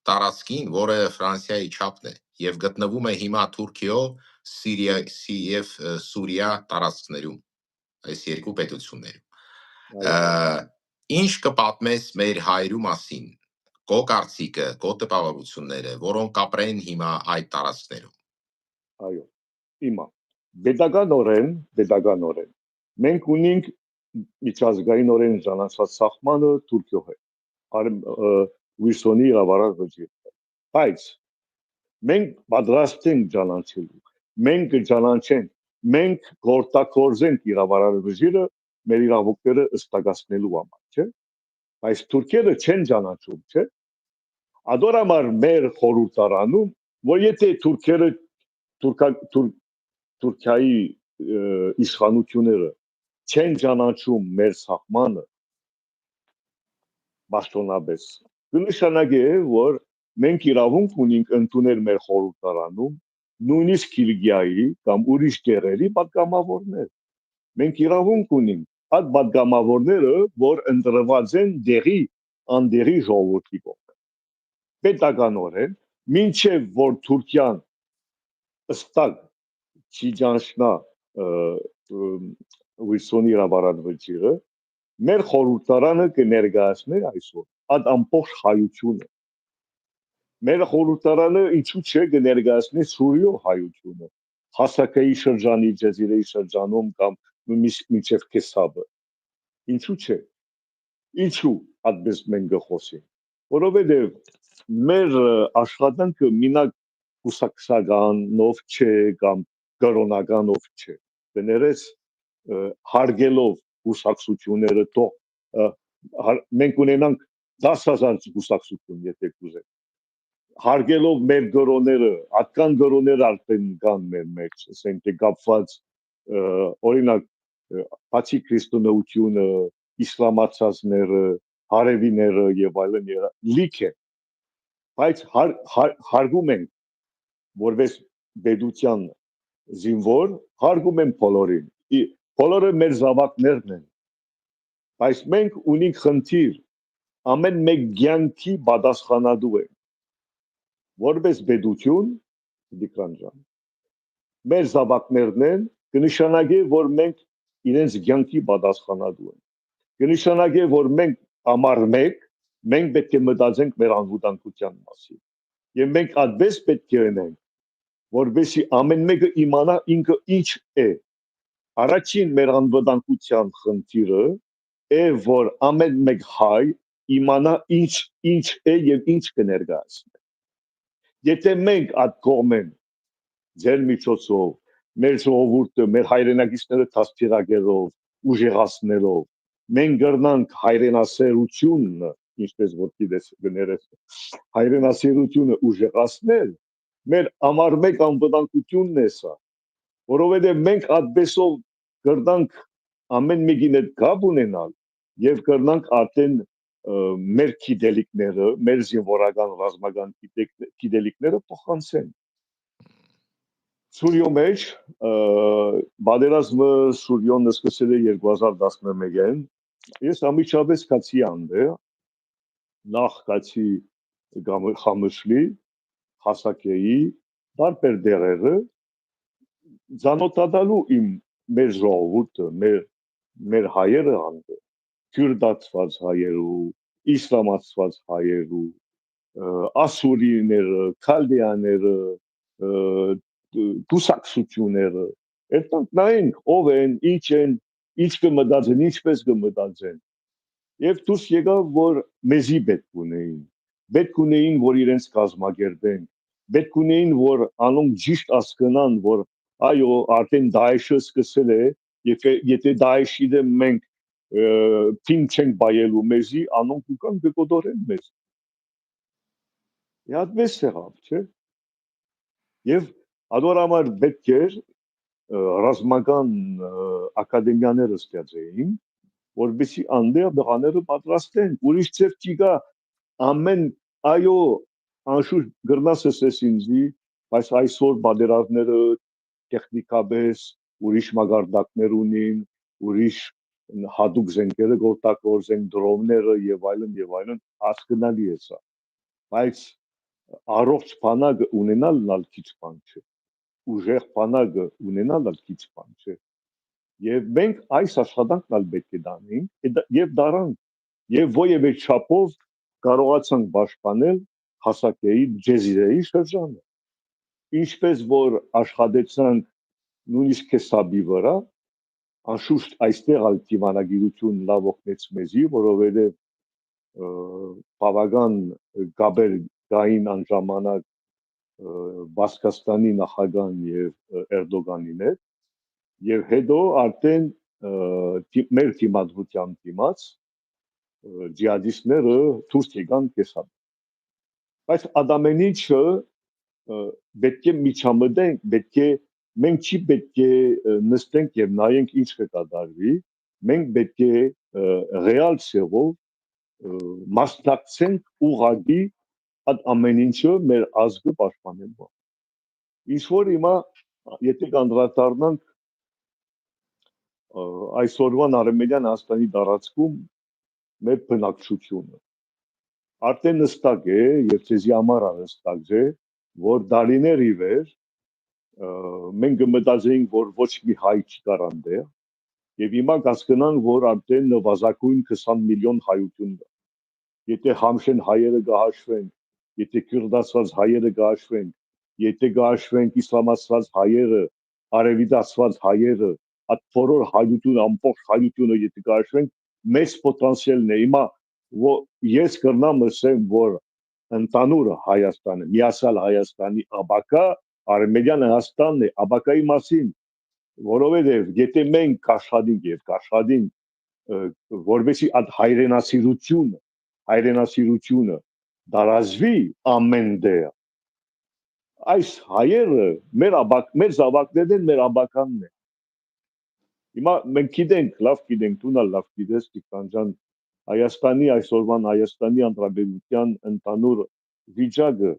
տարածքին, որը Ֆրանսիայի չափն է եւ գտնվում է հիմա Թուրքիո, եւ Սուրիա տարածքներում, այս երկու պետություններում։ Ինչ կպատմես մեր հայրու մասին, քո կարծիքը, քո տպավորությունները, որոնք ապրեն հիմա այդ տարածքներում։ Այո, հիմա պետականորեն մենք ունենք միջազգայինորեն ճանաչված սահմանը Թուրքիո հետ, Ուիսոնի իրավարար վճիռ։ Բայց մենք պատրաստ ենք ճանաչելու, մենք կճանաչենք, մենք գործակորձենք իրավարար վճիռը մեր իրավունքները ըստակացնելու համար, չէ՞։ Բայց թուրքերը չեն ճանաչում, չէ՞։ Ադորամար մեր խորհրդարանում, որ եթե թուրքերը Թուրքիայի իշխանությունները չեն ճանաչում մեր սահմանը պաշտոնապես, կնշանակե, որ մենք իրավունք ունենք ընդունել մեր խորհրդարանում նույնիսկ Կիլիգիայի կամ ուրիշ դերերի պատգամավորներ։ Մենք իրավունք ունենք այդ պատգամավորները, որ ընտրված են անդերի ժողովրդի կողմից։ Պետականորեն, մինչև որ Թուրքիան ըստակ չիջանշնա Ուիսոնի իրավարար վճիռը, մեր խորհրդարանը կներկայացներ այսօր այդ ամբողջ հայությունը։ Մեր խորհրդարանը ինչու՞ չէ կներկայացնի Սուրիո հայությունը, Հասակայի շրջանի, Ջեզիրեի շրջանում կամ մինչև Քեսաբը։ Ինչու՞ չէ։ Ինչու այդպես մենք կխոսենք, որովհետև մեր աշխատանքը մինակ կուսակցականով չէ կամ կրոնականով չէ։ Կներես հարգելով կուսակցությունները թող մենք ունենանք 10,000 կուսակցություն, եթե կուզենք։ Հարգելով մեր գրոները, ատկան գրոներ արդեն կան մեր մեջ, ասենք թե կապված օրինակ բացի քրիստոնեությունը, իսլամացածները, հարևիները եւ այլն լիք է, բայց հարգում ենք որպես պետության զինվոր, հարգում են բոլորին, բոլորը մեր զավակներն են, բայց մենք ունենք խնդիր, ամեն մեկ կյանքի պատասխանատու ենք, որպես պետություն, Դիկրան ջան, մեր զավակներն են, կնշանակի, որ մենք իրենց կյանքի պատասխանատու ենք, կնշանակի, որ մենք համար մենք պետք է մտածենք մեր անվտանգության մասին, եւ մենք այդպես պետք է ունենք, որովհետեւ ամեն մեկը իմանա ինքը ինչ է, առաջին մեր անվտանգության խնդիրը է, որ ամեն մեկ հայ իմանա ինչ է եւ ինչ կներկայացնի, եթե մենք այդ կողմեն ձեր միջոցով, մեր ժողովուրդը, մեր հայրենակիցները դաստիարակելով, ուժեղացնելով, մենք կրնանք հայրենասերությունը, ինչպես որ գներես, հայրենասերությունը ուժեղացնել, մեր համար մեկ անվտանգությունն է սա, որովհետև մենք այդպեսով կրնանք ամեն մեկին հետ կապ ունենալ եւ կրնանք արդեն մեր գիտելիքները, մեր զինվորական ռազմական գիտելիքները փոխանցեն։ Սուրյո մեջ պատերազմը Սուրյոնը սկսել է 2011-ին, ես ամիջապես կացի անդեր, նախ կացի Խամշլի, Հասակեի, տարբեր դերերը, ծանոթանալու մեր ժողովուրդը, մեր հայերը անդեր, քյուրդացված հայերու, իսլամացված հայերու, ասուրիները, քալդեաները, դուսակցությունները, այդտեղ նայենք ով են, ինչ կմտածեն, ինչպես կմտածեն։ Եվ դուրս եկավ, որ մեզի պետք ունեին, որ իրենց կազմակերպեն, պետք ունեին, որ անոնք ճիշտ հասկանան, որ այո, արդեն Դաեշը սկսել է, եթե Դաեշի դեմ մենք թիմ չենք բայելու մեզի, անոնք ուկան կկոտորեն մեզ։ Այդպես եղավ, չէ՞։ Եվ ador համար պետք էր ռազմական ակադեմիաները ստեղծեին, որովհետեւ անդեր դրաները պատրաստեն, ուրիշ ծեր չկա, ամեն այո, անշուշտ գրնասս էս ինձի, բայց այսօր բادرավները տեխնիկապես ուրիշ մագարտակներ ունին, ուրիշ հատուկ զենքերը գործեն, դրոնները եւ այլն, հասկանալի է սա։ Բայց առողջ բանակը ունենալն քիչ բան չէ, ուժեղ բանակը ունենալն քիչ բան չէ։ Եվ մենք այս աշխատանքն պետք է դանենք եւ դարանք, եւ ովևէ չափով կարողացանք պաշտպանել Հասակեի Ջեզիրեի շրջանը։ Ինչպես որ աշխատեցանք նույնիսկ Քեսաբի վրա, անշուշտ այստեղ ալ դիվանագիտություն լավ օգնեց մեզի, որովհետեւ բավական գաբեր գային անժամանակ Բասկաստանի նախագահան եւ Էրդոգանին հետ, եւ հետո արդեն մեր դիմադրության դիմաց ջիհադիստները դուրս եկան Քեսաբ։ Բայց ադամեն ինչը պետք է միջամտենք, մենք չի պետք է նստենք եւ նայենք ինչ կկատարվի, մենք պետք է ռեալ ցեղով մասնակցենք ուղղակի այդ ամեն ինչը մեր ազգը պաշտպանելու։ Ինչ որ հիմա եթե կանդրադառնանք այսօրվան Արմենիան Հայաստանի տարածքում մեր բնակչությունը արդեն նստակ է եւ ցեզի համար նստակ է, որ դարիներ ի վեր մենք մտածեինք, որ ոչ մի հայ չկար անդեր, եւ հիմա կհասկանանք, որ արդեն նվազագույն 20 միլիոն հայություն կա։ Եթե համշեն հայերը կհաշվեն, եթե քյուրդացված հայերը կհաշվեն, եթե կհաշվենք իսլամացված հայերը, արևիդացված հայերը, այդ բոլոր հայությունը, ամբողջ հայությունը եթե կհաշվենք, մեծ պոտենցիալն է։ Հիմա ես կրնամ ասեմ, որ ընդանուր Հայաստանը, միասյալ Հայաստանի աբակա, Արմենիան Հայաստանն է, աբակայի մասին, որովհետև եթե մենք կաշխատենք, որովհետեւ այդ հայրենասիրությունը դարազվի ամեն դեր, այս հայերը մեր զավակներն են, մեր աբականն է։ Հիմա մենք գիտենք, լավ գիտենք, դու լավ գիտես, Տիգրան, Հայաստանի այսօրվան Հայաստանի անդրադեպության ընդհանուր վիճակը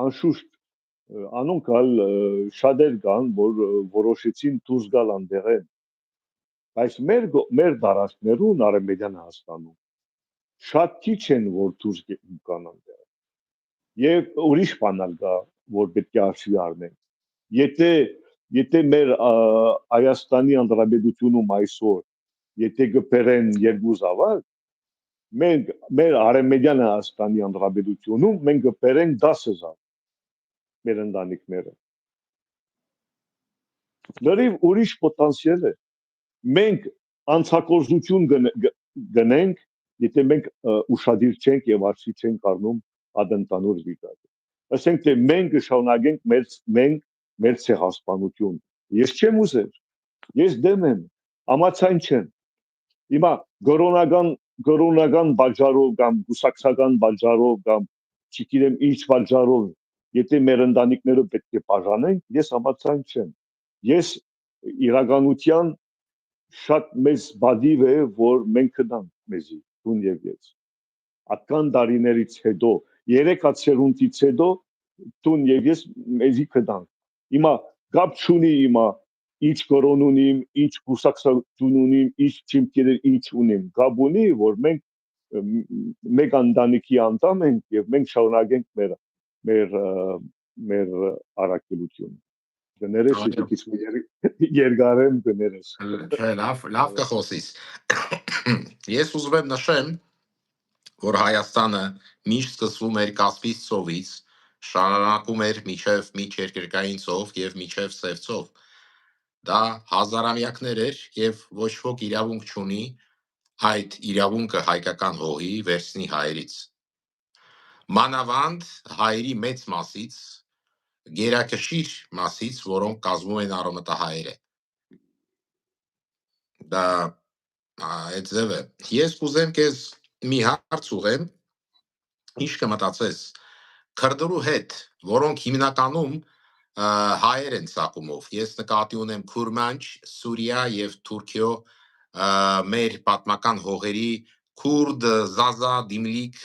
անշուշտ անոնքալ շատեր կան, որ որոշեցին դուրս գալ անդեղեն, բայց մեր դարաշներուն Արևմտյան Հայաստանում շատ քիչ են, որ դուրս գան անդեղ։ Եվ ուրիշ բանալ կա, որ պետք է արժի առնենք։ Եթե մեր Հայաստանի անդրադեպությունում այսօր, եթե կբերեն երկու զավակ, մեր Արևմտյան Հայաստանի անդրադեպությունում մենք կբերենք 10,000 մեր ընտանիքները։ Լրիվ ուրիշ պոտենցիալ է։ Մենք անցակորձություն գնենք, եթե մենք ուշադիր չենք եւ արժի չենք առնում ադենտանուր վիճակը։ Ասենք թե մենք շարունակենք մեր ցեղասպանություն։ Ես չեմ ուզեր, ես դեմ եմ, համաձայն չեմ։ Հիմա կորոնական բաժարով կամ գուսակցական բաժարով կամ չգիտեմ ինչ բաժարով, եթե մեր ընտանիքները պետք է բաժանենք, ես համաձայն չեմ։ Ես իրականության շատ մեծ բադիվ է, որ մենք կդանք մեզի, դուն եւ ես։ Ատկան տարիներից հետո, 3 հատ հետո, դուն եւ ես մեզի կդանք։ Հիմա կապ չունի հիմա ինչ կորոն ունիմ, ինչ կուսակցություն ունիմ, ինչ չիմքեր ինչ ունիմ։ Կապ ունի, որ մենք մեկ ընտանիքի անդամ ենք եւ մենք շարունակենք մեր առաքելությունը։ Դներես եթե քիչ երկարեմ դներես։ Լավ կխոսիս։ Ես ուզում եմ նշեմ, որ Հայաստանը միշտ սկսվում էր Կասպից ծովից, շարունակում էր մինչև միջերկրկային ծով եւ մինչև Սև ծով։ Դա հազարամյակներ էր եւ ոչ ոք իրավունք չունի այդ իրավունքը հայկական հողի վերցնի հայերից։ Մանավանդ հայերի մեծ մասից, գերակշիռ մասից, որոնք կազմում են արևմտահայերը։ Դա այդ ձևը։ Ես կուզեմ քեզ մի հարց ուղեմ, ինչ կմտածես քրդերու հետ, որոնք հիմնականում հայեր են ցակումով։ Ես նկատի ունեմ Քուրմանջ, Սուրիա եւ Թուրքիո մեր պատմական հողերի քուրդ, Զազա, Դիմլիկ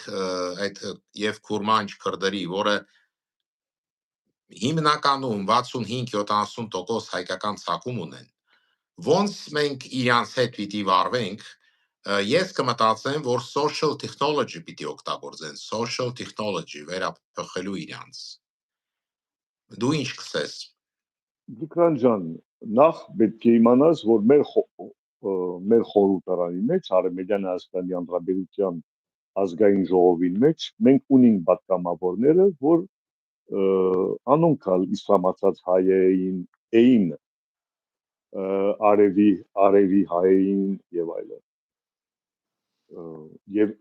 այդ եւ Քուրմանջ քրդերի, որը հիմնականում 65-70% հայկական ցակում ունեն։ Ոնց մենք իրանց հետ պիտի վարվենք, ես կմտածեմ, որ social technology պիտի օգտագործեն, social technology վերափոխելու իրանց։ Դու ինչ կսես։ Տիգրան ջան, նախ պետք է իմանաս, որ մեր խորհրդարանի մեջ Արևմտյան Հայաստանի անդրադեպության ազգային ժողովին մեջ մենք ունենք պատգամավորները, որ անոնքալ իսլամացած հայերին արևի հայերին եւ այլն եւ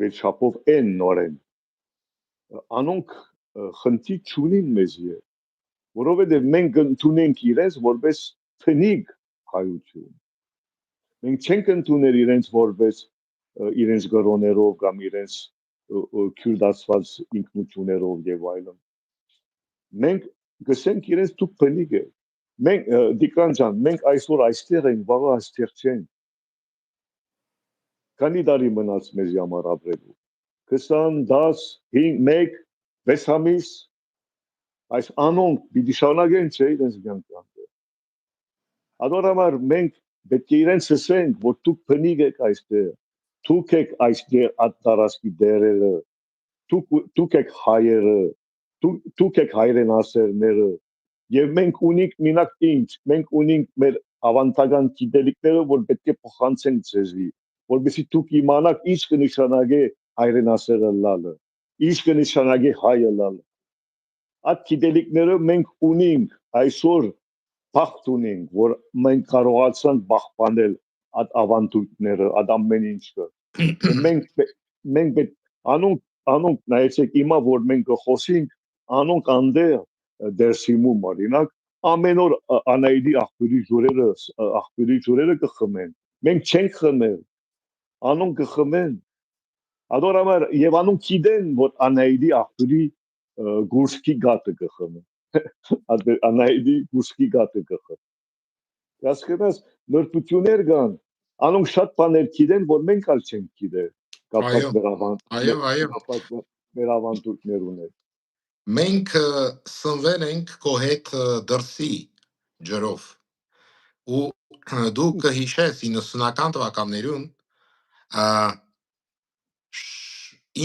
այդ շապով են նորեն անոնք խնդի չունին մեզի որովհետեւ մենք ընդունենք իրենց որպես թնիկ հայություն մենք չենք ընդունել իրենց որպես իրենց գրոներով կամ իրենց քյուրդացված ինքնություններով եւ այլն մենք գսենք իրենց դուք փնիկ եք մենք Տիգրան ջան մենք այսօր այստեղ ենք վաղը այստեղ չենք քանի տարի մնաց մեզ համար ապրելու 20 10 5 1 6 ամիս այս անոնք պիտի շարունակեն չէ իրենց կյանքը Adorամար մենք պետք է իրենց ասենք որ դուք փնիկ եք այստեղ դուք եք այստեղ ատտարասկի դերերը դուք եք հայերը դուք եք հայրենասերները եւ մենք ունենք մինակ ինչ մենք ունենք մեր ավանդական գիտելիքները որ պետք է փոխանցենք ձեզի որովհետեւ դուք իմանաք ինչ կնշանակի հայրենասերը լալը ինչ կնշանակի հայը լալը այդ գիտելիքները մենք ունենք այսօր բախտ ունենք որ մենք կարողացանք պահպանել այդ ավանդույթները այդ ամեն ինչը մենք անոնք նայեցեք հիմա որ մենք խոսենք անոնք անդեր դերսիմում օրինակ ամեն օր անայդի աղբյուրի ջուրերը կխմեն մենք չենք խմել անոնք կխմեն Adorամար եւ անոնք գիտեն որ անայդի աղբյուրի գուրսկի գատը կխմեն անայդի գուրսկի գատը կխմեն Հասկանաս նորբություններ կան, անոնք շատ բաներ գիտեն, որ մենք ալ չենք գիտեր, կապված այո, մեր ավանդույթներուն հետ։ մենք սնվել ենք քո հետ դրսի ջրով ու դու կհիշես 90-ական թվականներուն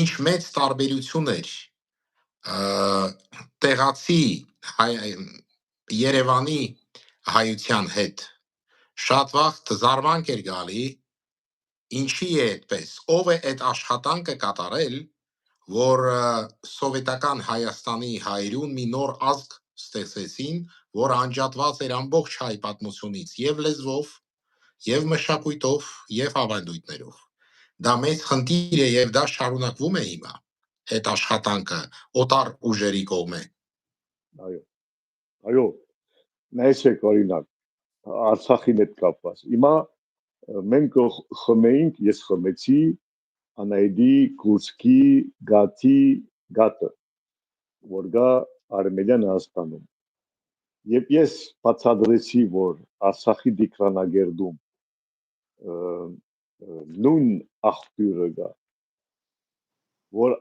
ինչ մեծ տարբերություն էր տեղացի Երևանի հայության հետ շատ վաղ զարմանք էր գալի ինչի է այդպես ով է այդ աշխատանքը կատարել որ սովետական Հայաստանի հայրուն մի նոր ազգ ստեղծեցին որ անջատված էր ամբողջ հայ պատմությունից եւ լեզվով եւ մշակույթով եւ ավանդույթներով դա մեծ խնդիր է եւ դա շարունակվում է հիմա այդ աշխատանքը օտար ուժերի կողմէ այո նայեցեք օրինակ Արցախի հետ կապված հիմա մենք խմեինք ես խմեցի անայդի կուրսկի գատը որ գա Արմենիան Հայաստանում եւ ես բացատրեցի որ Արցախի դիկրանագերդում նույն աղբյուրը գա որ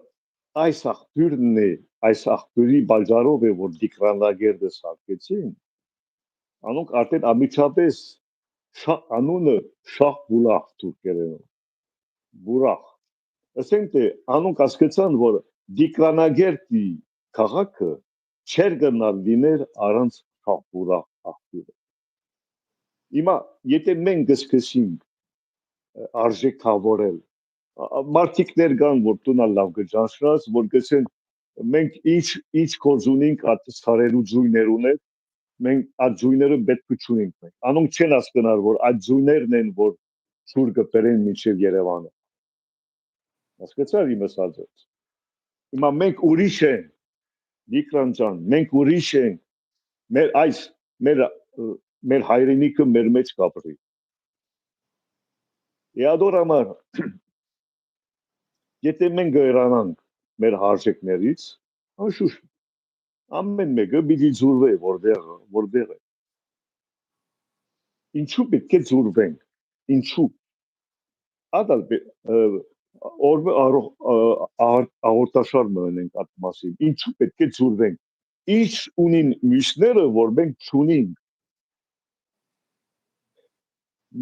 այս աղբյուրն է այս աղբյուրի բաժարով է որ դիկրանագերդը սարքեցին անոնք արդեն ամիջապես անունը շահ բուլախ թուրքերենով բուրախ ասենք թե անոնք հասկացան որ դիկրանագերդի քաղաքը չեր գնալ լիներ առանց շահ բուլախ աղբյուրը հիմա եթե մենք գսկսենք արժեքավորել մարդիկներ կան որ տունա լավ գճանշրած որ գսեն մենք ինչ կորձ ունենք այդ սարերու ձույներուն հետ մենք այդ ձույները պետք չունենք մենք անոնք չեն հասկանալ որ այդ ձույներն են որ ցուր կբերեն մինչև Երևանը հասկացա՞ր իմ ասածը հիմա մենք ուրիշ ենք Դիկրան ջան մենք ուրիշ ենք մեր հայրենիքը մեր մեջ կապրի Եադոր համար եթե մենք գրանանք մեր հարժեքներից անշուշտ ամեն մեկը պիտի զուրվի որտեղ է ինչու պետք է զուրվենք ինչու ադալ աղորտաշար մնենք այդ մասին ինչու պետք է զուրվենք ինչ ունին մյուսները որ մենք չունենք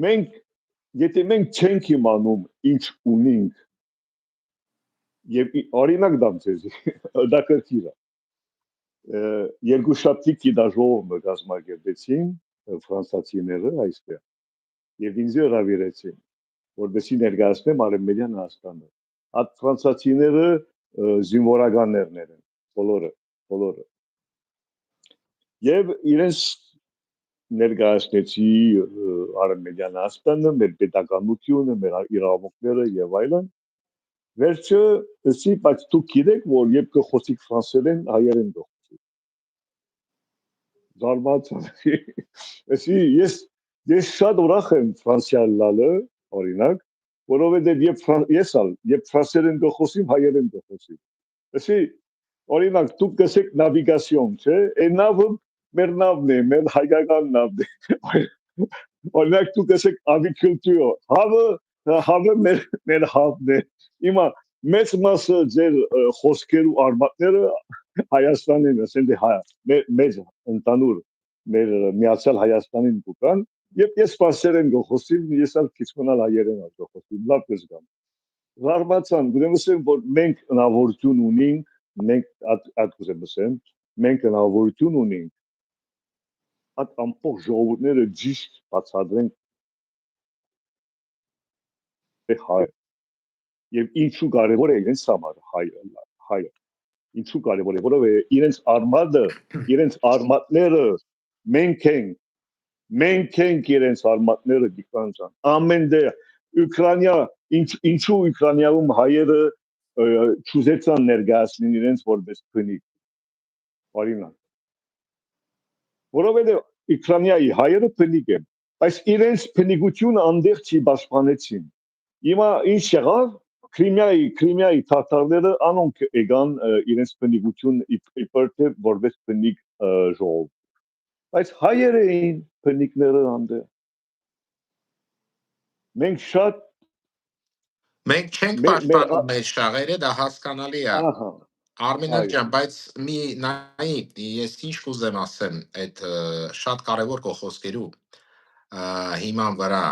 մենք եթե մենք չենք իմանում ինչ ունենք եւ օրինակ դամ ձեզի դա կրկիր է երկուշաբթի գիտաժողովը կազմակերպեցին ֆրանսիացիները այստեղ եւ ինձ հրավիրեցին որովհետեւ ներկայացնեմ Արմենիան Հայաստանը այդ ֆրանսիացիները զինվորականներն են բոլորը եւ իրենց ներկայացնեցի Արմենիան Հայաստանը մեր պետականությունը մեր իրավունքները եւ այլն վերջը ասի բայց դուք գիտեք որ երբ կխոսիկ ֆրանսերեն հայերեն կխոսիկ զարմաց ասի ես շատ ուրախ եմ Ֆրանսիա լալը օրինակ որովհետեւ երբ ֆրանսերեն կխոսím հայերեն կխոսím ասի օրինակ դուք գսեք նավիգացիոն չէ այն նավը մեր նավն է մեր հայկական նավն է օրինակ դուք գսեք ավիկուլտուր հավը մեր հավն է Հիմա մեծ մասը ձեր խոսքերու արմատները Հայաստանին ասեն դե մեծ ընդանուր մեր միացյալ Հայաստանին կան եւ ես ֆրանսերեն գոխոսím ես ալ քիչ մնալ հայերեն գոխոսím լավ կզգամ զարմացան գուցե որ մենք հնարավորություն ունենք մենք այդ կուզեմ մենք հնարավորություն ունենք այդ ամբողջ ժողովուրդները ճիշտ բացատրենք հայ Եվ ինչու կարևոր է իրենց համար հայը ինչու կարևոր է որովհետեւ իրենց արմատները մենք ենք իրենց արմատները դիքան ջան ամեն դեր Ուկրաինա ինչու Ուկրաինայում հայերը ճուզեցան ներկայացնեն իրենց որպես քնի օրինակ որովհետեւ Ուկրաինայի հայերը քնիկ են բայց իրենց քնիկությունը անդեղ չի պաշտպանեցին հիմա ինչ եղավ Քրիմիայի թաթարները անոնք եկան իրենց քնիկություն իբրև որպես քնիկ ժողով Բայց հայերը էին բնիկները անդե։ Մենք շատ Մենք չենք մեր պաշտպանում մեր շահերը, դա հասկանալի է։ ահա, Արմենակ այո, ջան, բայց մի նայի, ես ինչ կուզեմ ասեմ այդ շատ կարևոր քո խոսքերու հիման վրա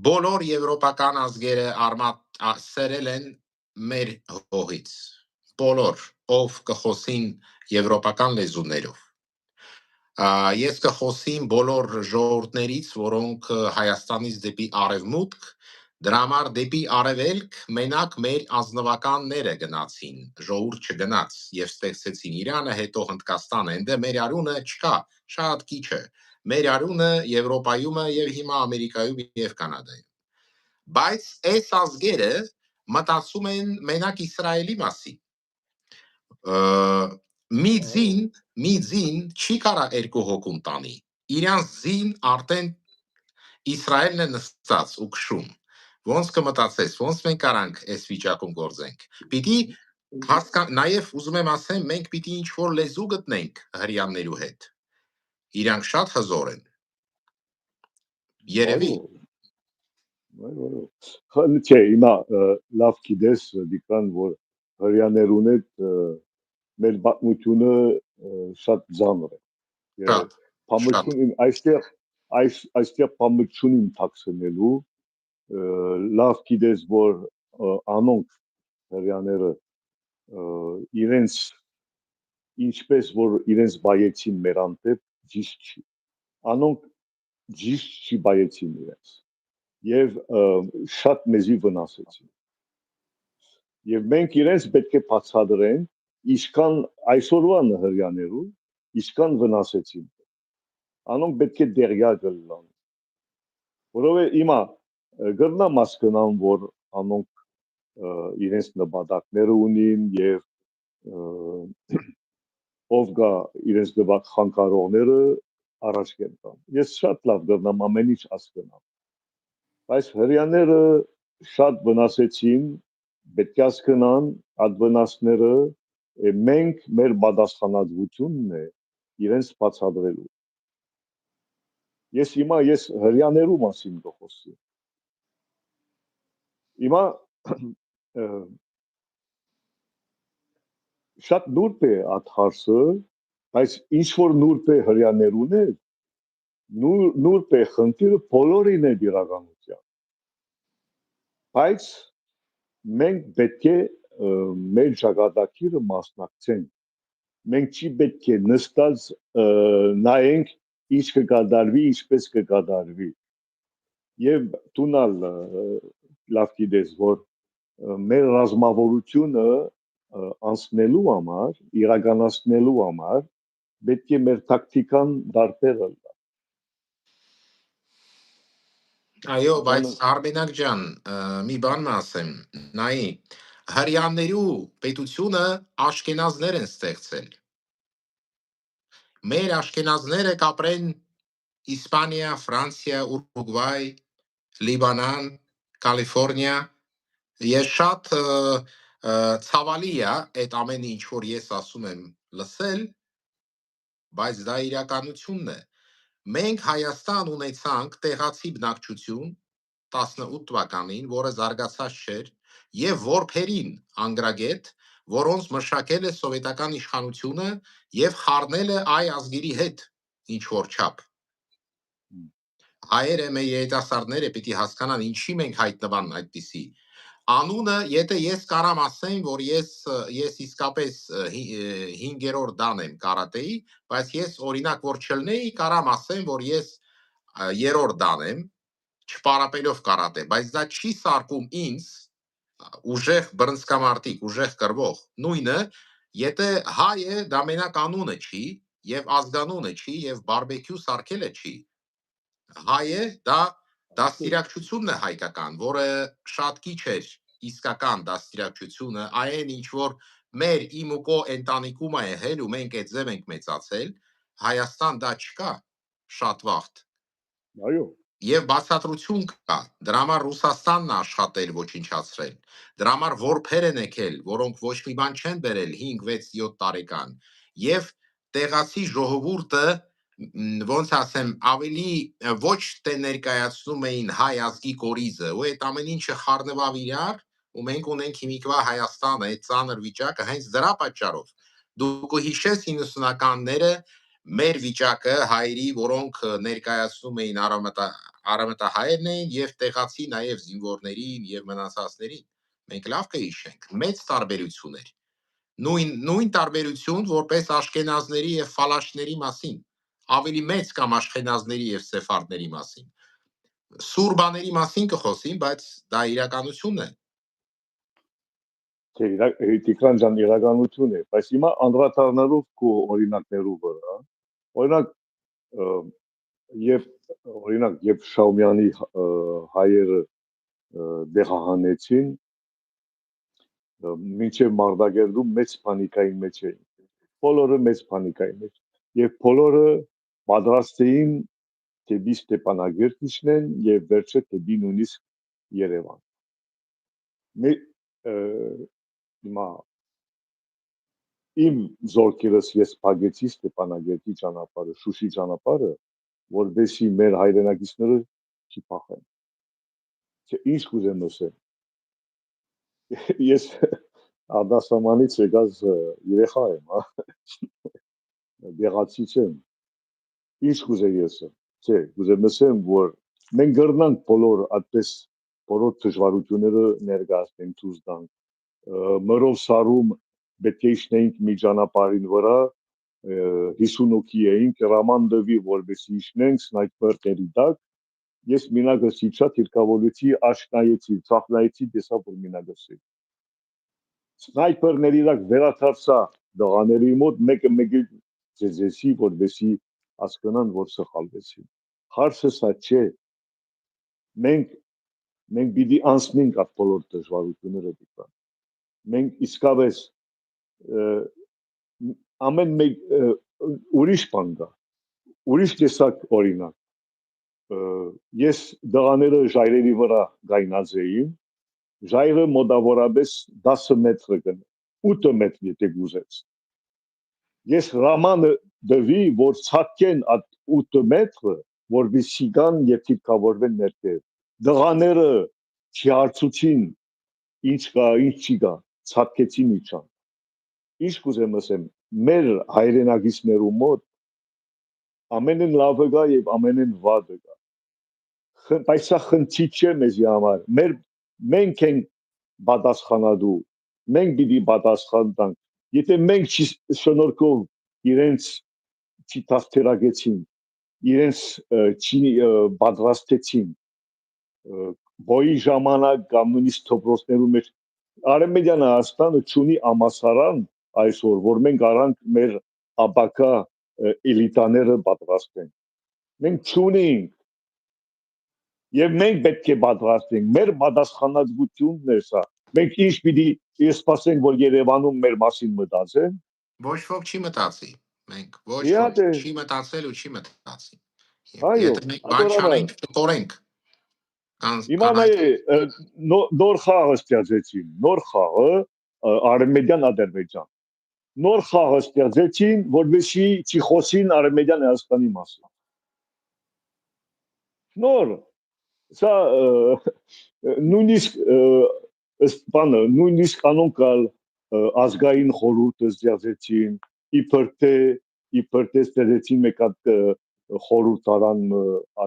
բոլոր եվրոպական ազգերը սերել են մեր հողից։ Բոլոր, ով կխոսին եվրոպական լեզուներով։ Ես կխոսիմ բոլոր ժողովուրդներից, որոնք Հայաստանից դեպի արևմուտք, դրա համար դեպի արևելք մենակ մեր ազնվականները գնացին, ժողովուրդ չգնաց եւ ստեղծեցին Իրանը, հետո Հնդկաստանը, այնտեղ մեր արյունը չկա, շատ քիչ է։ Մեր արյունը Եվրոպայում է եւ հիմա Ամերիկայում եւ Կանադայում։ Բայց այս ազգերը մտածում են մենակ Իսրայելի մասին։ Մի ձին չի կարա երկու հոգում տանի։ Իրանց ձին արդեն Իսրայելն է նստած ու քշում։ Ոնց կմտածես, ոնց մենք կարանք այս վիճակում գործենք։ Պիտի նաև ուզում եմ ասեմ, մենք պիտի ինչ-որ լեզու գտնենք հրյաններու հետ։ Իրանք շատ հզոր են։ Երևի։ Չէ, հիմա լավ գիտես դիկան, որ հրյաներուն հետ մեր պատմությունը շատ ծանր է։ Փամություն այստեղ փամությունին թաքցնելու լավ գիտես, որ անոնք հրյաները իրենց ինչպես որ իրենց բայեցին մեր անտեպ ճիշտ չի։ Անոնք ճիշտ չի բայեցին իրենց եւ շատ մեզի վնասեցին։ Եվ մենք իրենց պետք է բացատրենք, ինչքան այսօրվա հրյաներու, ինչքան վնասեցին։ Անոնք պետք է դերյակ լինեն։ Որովհետեւ հիմա գրնա մաս կնան, որ անոնք իրենց նպատակները ունին եւ ով գա իրենց դեպք խանգարողները առաջ կենան։ Ես շատ լավ գրնամ ամեն ինչ հասկանամ։ Բայց հրյաները շատ վնասեցին, պետք է հասկանան այդ վնասները մենք մեր պատասխանատվությունն է իրենց բացատրելու։ Ես հրյաներու մասին կխոսեմ։ Հիմա շատ նուրբ է այդ հարցը, բայց ինչ որ նուրբ է հրյաներուն է, նուրբ է խնդիրը բոլորին է իրականության։ Բայց մենք պետք է մեր ճակատագիրը մասնակցենք։ Մենք չի պետք է նստած նայենք ինչ կկատարվի, ինչպես կկատարվի։ Եվ տունալ լավ գիտես, որ մեր ռազմավարությունը անցնելու համար, իրականացնելու համար պետք է մեր տակտիկան դարբեր լինի։ Այո, բայց Արմենակ ջան, մի բան ասեմ, նայի, հրյաններու պետությունը աշկենազներ են ստեղծել։ Մեր աշկենազները կապրեն Իսպանիա, Ֆրանսիա, Ուրուգվայ, Լիբանան, Կալիֆորնիա։ Ես շատ ցավալի է այդ ամեն ինչ, որ ես ասում եմ լսել, բայց դա իրականությունն է։ Մենք Հայաստան ունեցանք տեղացի բնակչություն 18 թվականին, որը զարգացած չէր, եւ որբերին անգրագետ, որոնց մշակել է սովետական իշխանությունը եւ խառնել է այ ազգերի հետ ինչ որ չափ։ Հայերը մեր երիտասարդները պիտի հասկանան ինչի մենք հայտնվան այդպիսի։ Անունը, եթե ես կարամ ասեմ, որ ես իսկապես 5-րդ դան եմ կարատեի, բայց ես օրինակ որ չլնեի, կարամ ասեմ, որ ես 3-րդ դան եմ, չպարապելով կարատե, բայց դա չի սարքում ինձ ուժեղ բռնցքամարտիկ, ուժեղ կրվող։ Նույնը, եթե հայ է, դա մենակ անունը չի, եւ ազգանունը չի, եւ բարբեկյու սարքելը չի։ Հայ է, դա դաստիարակչությունն է հայկական, որը շատ քիչ էր իսկական դաստիարակչությունը, այն ինչ որ մեր իմ ու քո ընտանիքում է եղել ու մենք այդ ձև ենք մեծացել, Հայաստան դա չկա շատ վաղ։ Այո։ Եվ բացատրություն կա, դրա համար Ռուսաստանն աշխատել ոչնչացրել, դրա համար որբեր են եկել, որոնք ոչ մի բան չեն բերել 5, 6, 7 տարեկան, եւ տեղացի ժողովուրդը ոնց ասեմ, ավելի ոչ թե ներկայացնում էին հայ ազգի կորիզը, ու այդ ամեն ինչը խառնվավ իրար, ու մենք ունենք հիմիկվա Հայաստանը, այդ ծանր վիճակը հենց դրա պատճառով։ Դու կհիշես 90-ականները մեր վիճակը հայերի, որոնք ներկայացնում էին արամատահայերն էին եւ տեղացի նաեւ զինվորներին եւ մնացածներին։ Մենք լավ կհիշենք, մեծ տարբերություն էր։ Նույն տարբերություն որպես աշկենազների եւ ֆալաշների մասին, ավելի մեծ կամ աշկենազների եւ սեֆարդների մասին։ Սուրբաների մասին կխոսին, բայց դա իրականություն է։ Տիկրան ջան, իրականություն է, բայց հիմա անդրադառնալով քո օրինակներու վրա, օրինակ եւ Շաումյանի հայերը դեղահանեցին, մինչև Մարտակերտում մեծ պանիկայի մեջ էին։ Բոլորը մեծ պանիկայի մեջ։ Եվ բոլորը պատրաստ էին դեպի Ստեփանագերտ իջնեն եւ վերջը դեպի նույնիսկ Երևան։ Հիմա իմ զորքերս ես փակեցի Ստեփանագերտի ճանապարհը, Շուշի ճանապարհը, որովհետեւ մեր հայրենակիցները չփախեն։ Ինչ կուզեմ ասել։ Ես ադասամանից եկած երեխա եմ, դեղացի չեմ։ Ինչ կուզեի ասել։ Չէ, կուզեմ ասեմ, որ մենք գրնանք բոլոր այդպես բոլոր դժվարությունները ներկայացնենք ցույց տանք։ Մրով սարում պետք է իջնեինք մի ճանապարհին վրա 50 հոգի էինք, Ռաման դվի որպեսզի իջնենք սնայպերների տակ։ Ես մինագս իջա թիրքավորեցի, աշնայեցի, ծախնայեցի, տեսա որ մինագս է։ Սնայպերների տակ վերադարձա դղաների մոտ, մեկը ձեզեսի, որպեսզի հասկանան, որ սխալվեցին։ Հարցը սա չէ։ Մենք պիտի անցնենք այդ բոլոր դժվարությունները դիպան։ Մենք իսկապես ամեն մեկ ուրիշ բան կա, ուրիշ տեսակ օրինակ։ Ես դղաները ժայռերի վրա գայնած էին, ժայռը մոտավորապես 10 մետր կն, 8 մետր եթե գուզեց։ Ես Ռամանը դվի, որ ցածկեն այդ 8 մետրը, որպեսզի գան եւ թիքավորվեն ներքև։ Դղաները չհարցուցին ինչ կա, ինչ չի կա, ցածկեցին իջան։ Ինչ կուզեմ ասեմ, մեր հայրենակիցներու մոտ ամենն լավը կա եւ ամենն վատը կա։ Բայց սա խնդիր չէ մեզի համար։ Մենք ենք պատասխանատու։ Մենք պիտի պատասխան տանք։ Եթե մենք շնորհքով իրենց չթափթերագեցին, իրենց չի պատրաստեցին բոյի ժամանակ կամ նույնիսկ թոփրոցներու մեջ Արեմեդյան Հայաստանը չունի ամասարան այսօր, որ մենք արանք մեր ապակա էլիտաները պատրաստենք։ Մենք չունենք եւ մենք պետք է պատրաստենք, մեր պատասխանատվությունն է սա։ Մենք ինչ պիտի սպասենք, որ Երևանում մեր մասին մտածեն։ Ոչ ոք չի մտածի։ Մենք ոչ ոք չի մտածել ու չի մտածի։ Եթե մենք բան չանենք, կորենք։ Իմանայի նոր խաղը ստեղծեցին, նոր խաղը Արմենիան Ադրբեջան։ Նոր խաղը ստեղծեցին, որովհետեւ չի խոսին Արմենիան Հայաստանի մասին։ Նոր սա նույնիսկ անոնքալ ազգային խորհուրդը ստեղծեցին, իբր թե ստեղծեցին մեկ հատ խորհրդարան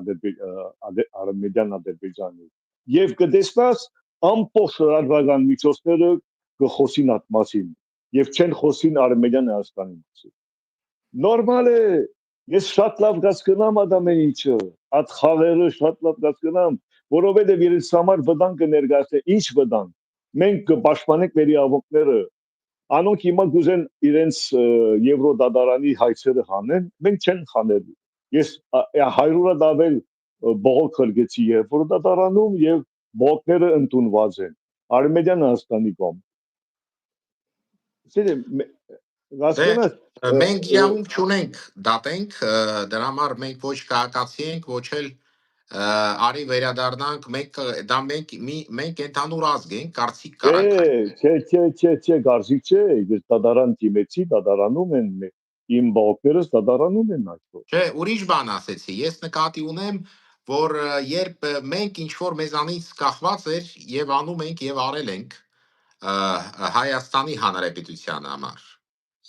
Արմենիան Ադրբեջանի եւ կտեսնաս ամբողջ լրատվական միջոցները կխոսին այդ մասին եւ չեն խոսին Արմենիան Հայաստանի մասին։ Նորմալ է, ես շատ լավ հասկանամ այդ ամեն ինչը, այդ խաղերը շատ լավ հասկանամ, որովհետեւ իրենց համար վտանգ կներկայացնեն, ինչ վտանգ։ Մենք կպաշտպանենք մեր իրավունքները, անոնք հիմա գուզեն իրենց Եվրոդատարանի հայցերը հանեն, մենք չեն խանելու։ Ես 100-ը դավել բողոք խրգեցի Եվրոդատարանում եւ բողոքները ընդունված են Արմենիան Հայաստանի կողմ։ Մենք իրավունք չունենք դատենք, դրա համար մենք ոչ քաղաքացի ենք, ոչ էլ արի վերադառնանք, մենք ընդհանուր ազգ ենք, կարծիք կարանք։ Չէ, կարծիք չէ, ես դատարան դիմեցի, դատարանում են իմ բողոքներս դադարանում են այսօր։ Չէ, ուրիշ բան ասեցի։ Ես նկատի ունեմ, որ երբ մենք ինչ որ մեզանից կախված էր եւ անում ենք եւ արել ենք Հայաստանի Հանրապետության համար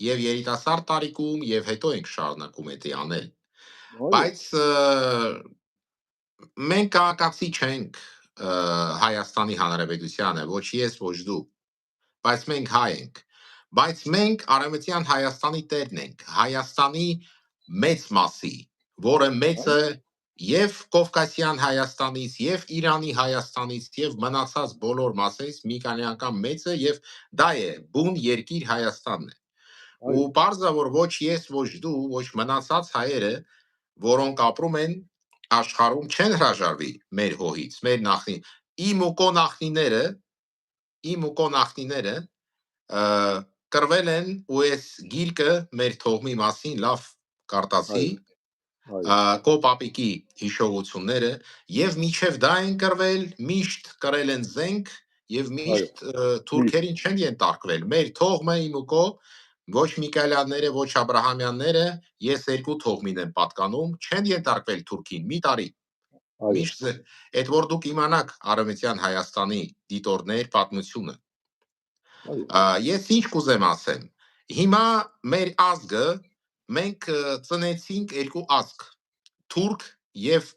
եւ երիտասարդ տարիքում եւ հետո ենք շարունակում դա անել։ Բայց մենք կակացի չենք Հայաստանի Հանրապետությանը, ոչ ես, ոչ դու, բայց մենք հայ ենք։ Բայց մենք Արևմտյան Հայաստանի տերն ենք, Հայաստանի մեծ մասի, որը մեծը եւ Կովկասյան Հայաստանից, եւ Իրանի Հայաստանից, եւ մնացած բոլոր մասերից մի քանի անգամ մեծը, եւ դա է բուն երկիր Հայաստանն է։ Ու բարձա որ ոչ ես, ոչ դու, ոչ մնացած հայերը, որոնք ապրում են աշխարհում, չեն հրաժարվի մեր հողից, մեր նախնի, իմ ու քո նախնիները կրվել են ու այս գիրկը մեր թողմի մասին լավ կարտացի քո պապիկի հիշողությունները եւ միջև դա են կրվել, միշտ կրել են զենք եւ միշտ թուրքերին չեն ենթարկվել։ Մեր թողմը իմ ու քո ոչ Միքայելյանները, ոչ Աբրահամյանները, ես երկու թողմին եմ պատկանում, չեն ենթարկվել թուրքին մի տարի։ Միշտ այդ որ դուք իմանաք Արևմտյան Հայաստանի դիտորդներ պատմությունը։ Ես ինչ կուզեմ ասեմ։ Հիմա մեր ազգը մենք ծնեցինք երկու ազգ՝ թուրք եւ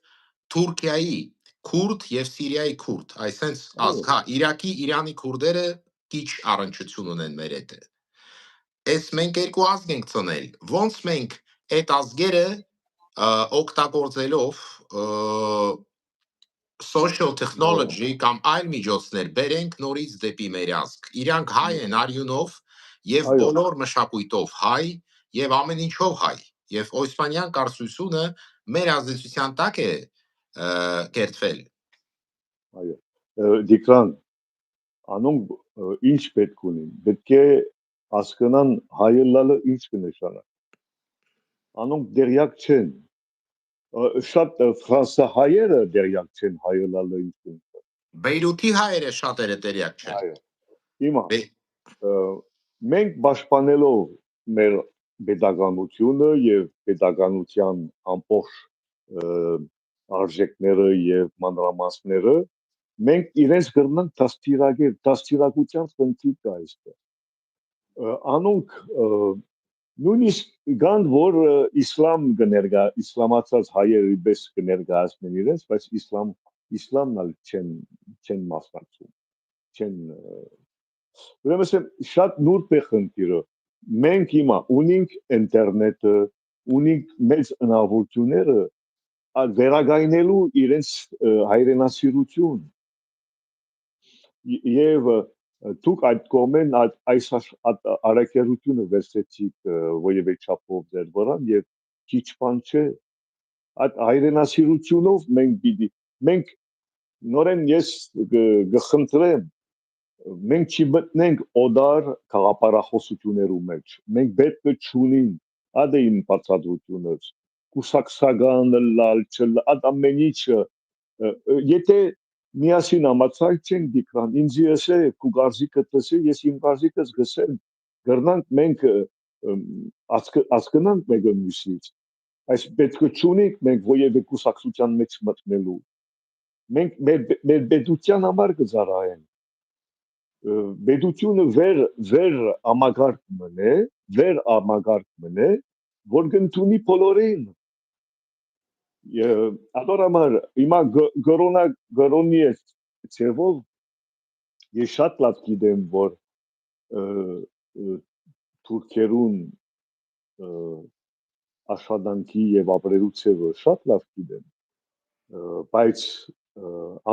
Թուրքիայի քուրդ եւ Սիրիայի քուրդ, այսպես ազգ, հա, Իրաքի, Իրանի քուրդերը քիչ առնչություն ունեն մեր հետ։ Այս մենք երկու ազգ ենք ծնել։ Ոնց մենք այդ ազգերը օգտագործելով social technology կամ այլ միջոցներ բերենք նորից դեպի մեր ազգ։ Իրանք հայ են արյունով եւ բոլոր մշակույթով հայ եւ ամեն ինչով հայ։ Եվ Օսմանյան կարծությունը մեր ազդեցության տակ է կերտվել։ Այո։ Դիկրան, անոնք ինչ պետք ունին։ Պետք է հասկանան հայելալը ինչ կնշանակի։ Անոնք դերյակ չեն։ Շատ ֆրանսահայերը դերյակ չեն հայելալը ինչ կնշանակի։ Բեյրութի հայերը շատերը դերյակ չեն։ Այո։ Հիմա մենք պաշտպանելով մեր pedagogiությունը եւ pedagogian ամբողջ արժեքները եւ մանրամասները մենք իրենց կրնանք դաստիարակության խնդիր կա այստեղ։ Անոնք նույնիսկ գան որ իսլամացած հայերը իբես կներկայացնեն իրենց, բայց իսլամն ալ չեն մասնակցում, չեն ուրեմն շատ նուրբ է խնդիրը։ Մենք հիմա ունենք ինտերնետը, ունենք մեծ հնարավորությունները վերագայնելու իրենց հայրենասիրություն եւ դուք այդ կողմեն այս արակերությունը վերցեցիք որևէ չափով ձեր վրա եւ քիչ բան չէ այդ հայրենասիրությունով մենք նորեն ես գխնդրեմ մենք չի մտնենք օդար քաղաքապարախոսություններու մեջ մենք պետք է ճունին ադե իմ բացատրությունը կուսակցական լալ ամեն ինչը եթե միասին համացայք չենք դիկրան ինձ եսե քու գարզիկը տեսե ես իմ գարզիկս գսեմ գրնանք մենք ասկնանք մեկը մյուսից այս պետք է ճունենք մենք որևէ կուսակցության մեջ մտնելու մենք մեր պետության համար կզարայենք Պետությունը վեր ամագարկ մնե, որ գնտունի բոլորին։ Ադորամար, հիմա գրոնի է ծևով, ես շատ լավ գիտեմ, որ թուրքերուն աշխատանքի և ապրելու ծևը շատ լավ գիտեմ, բայց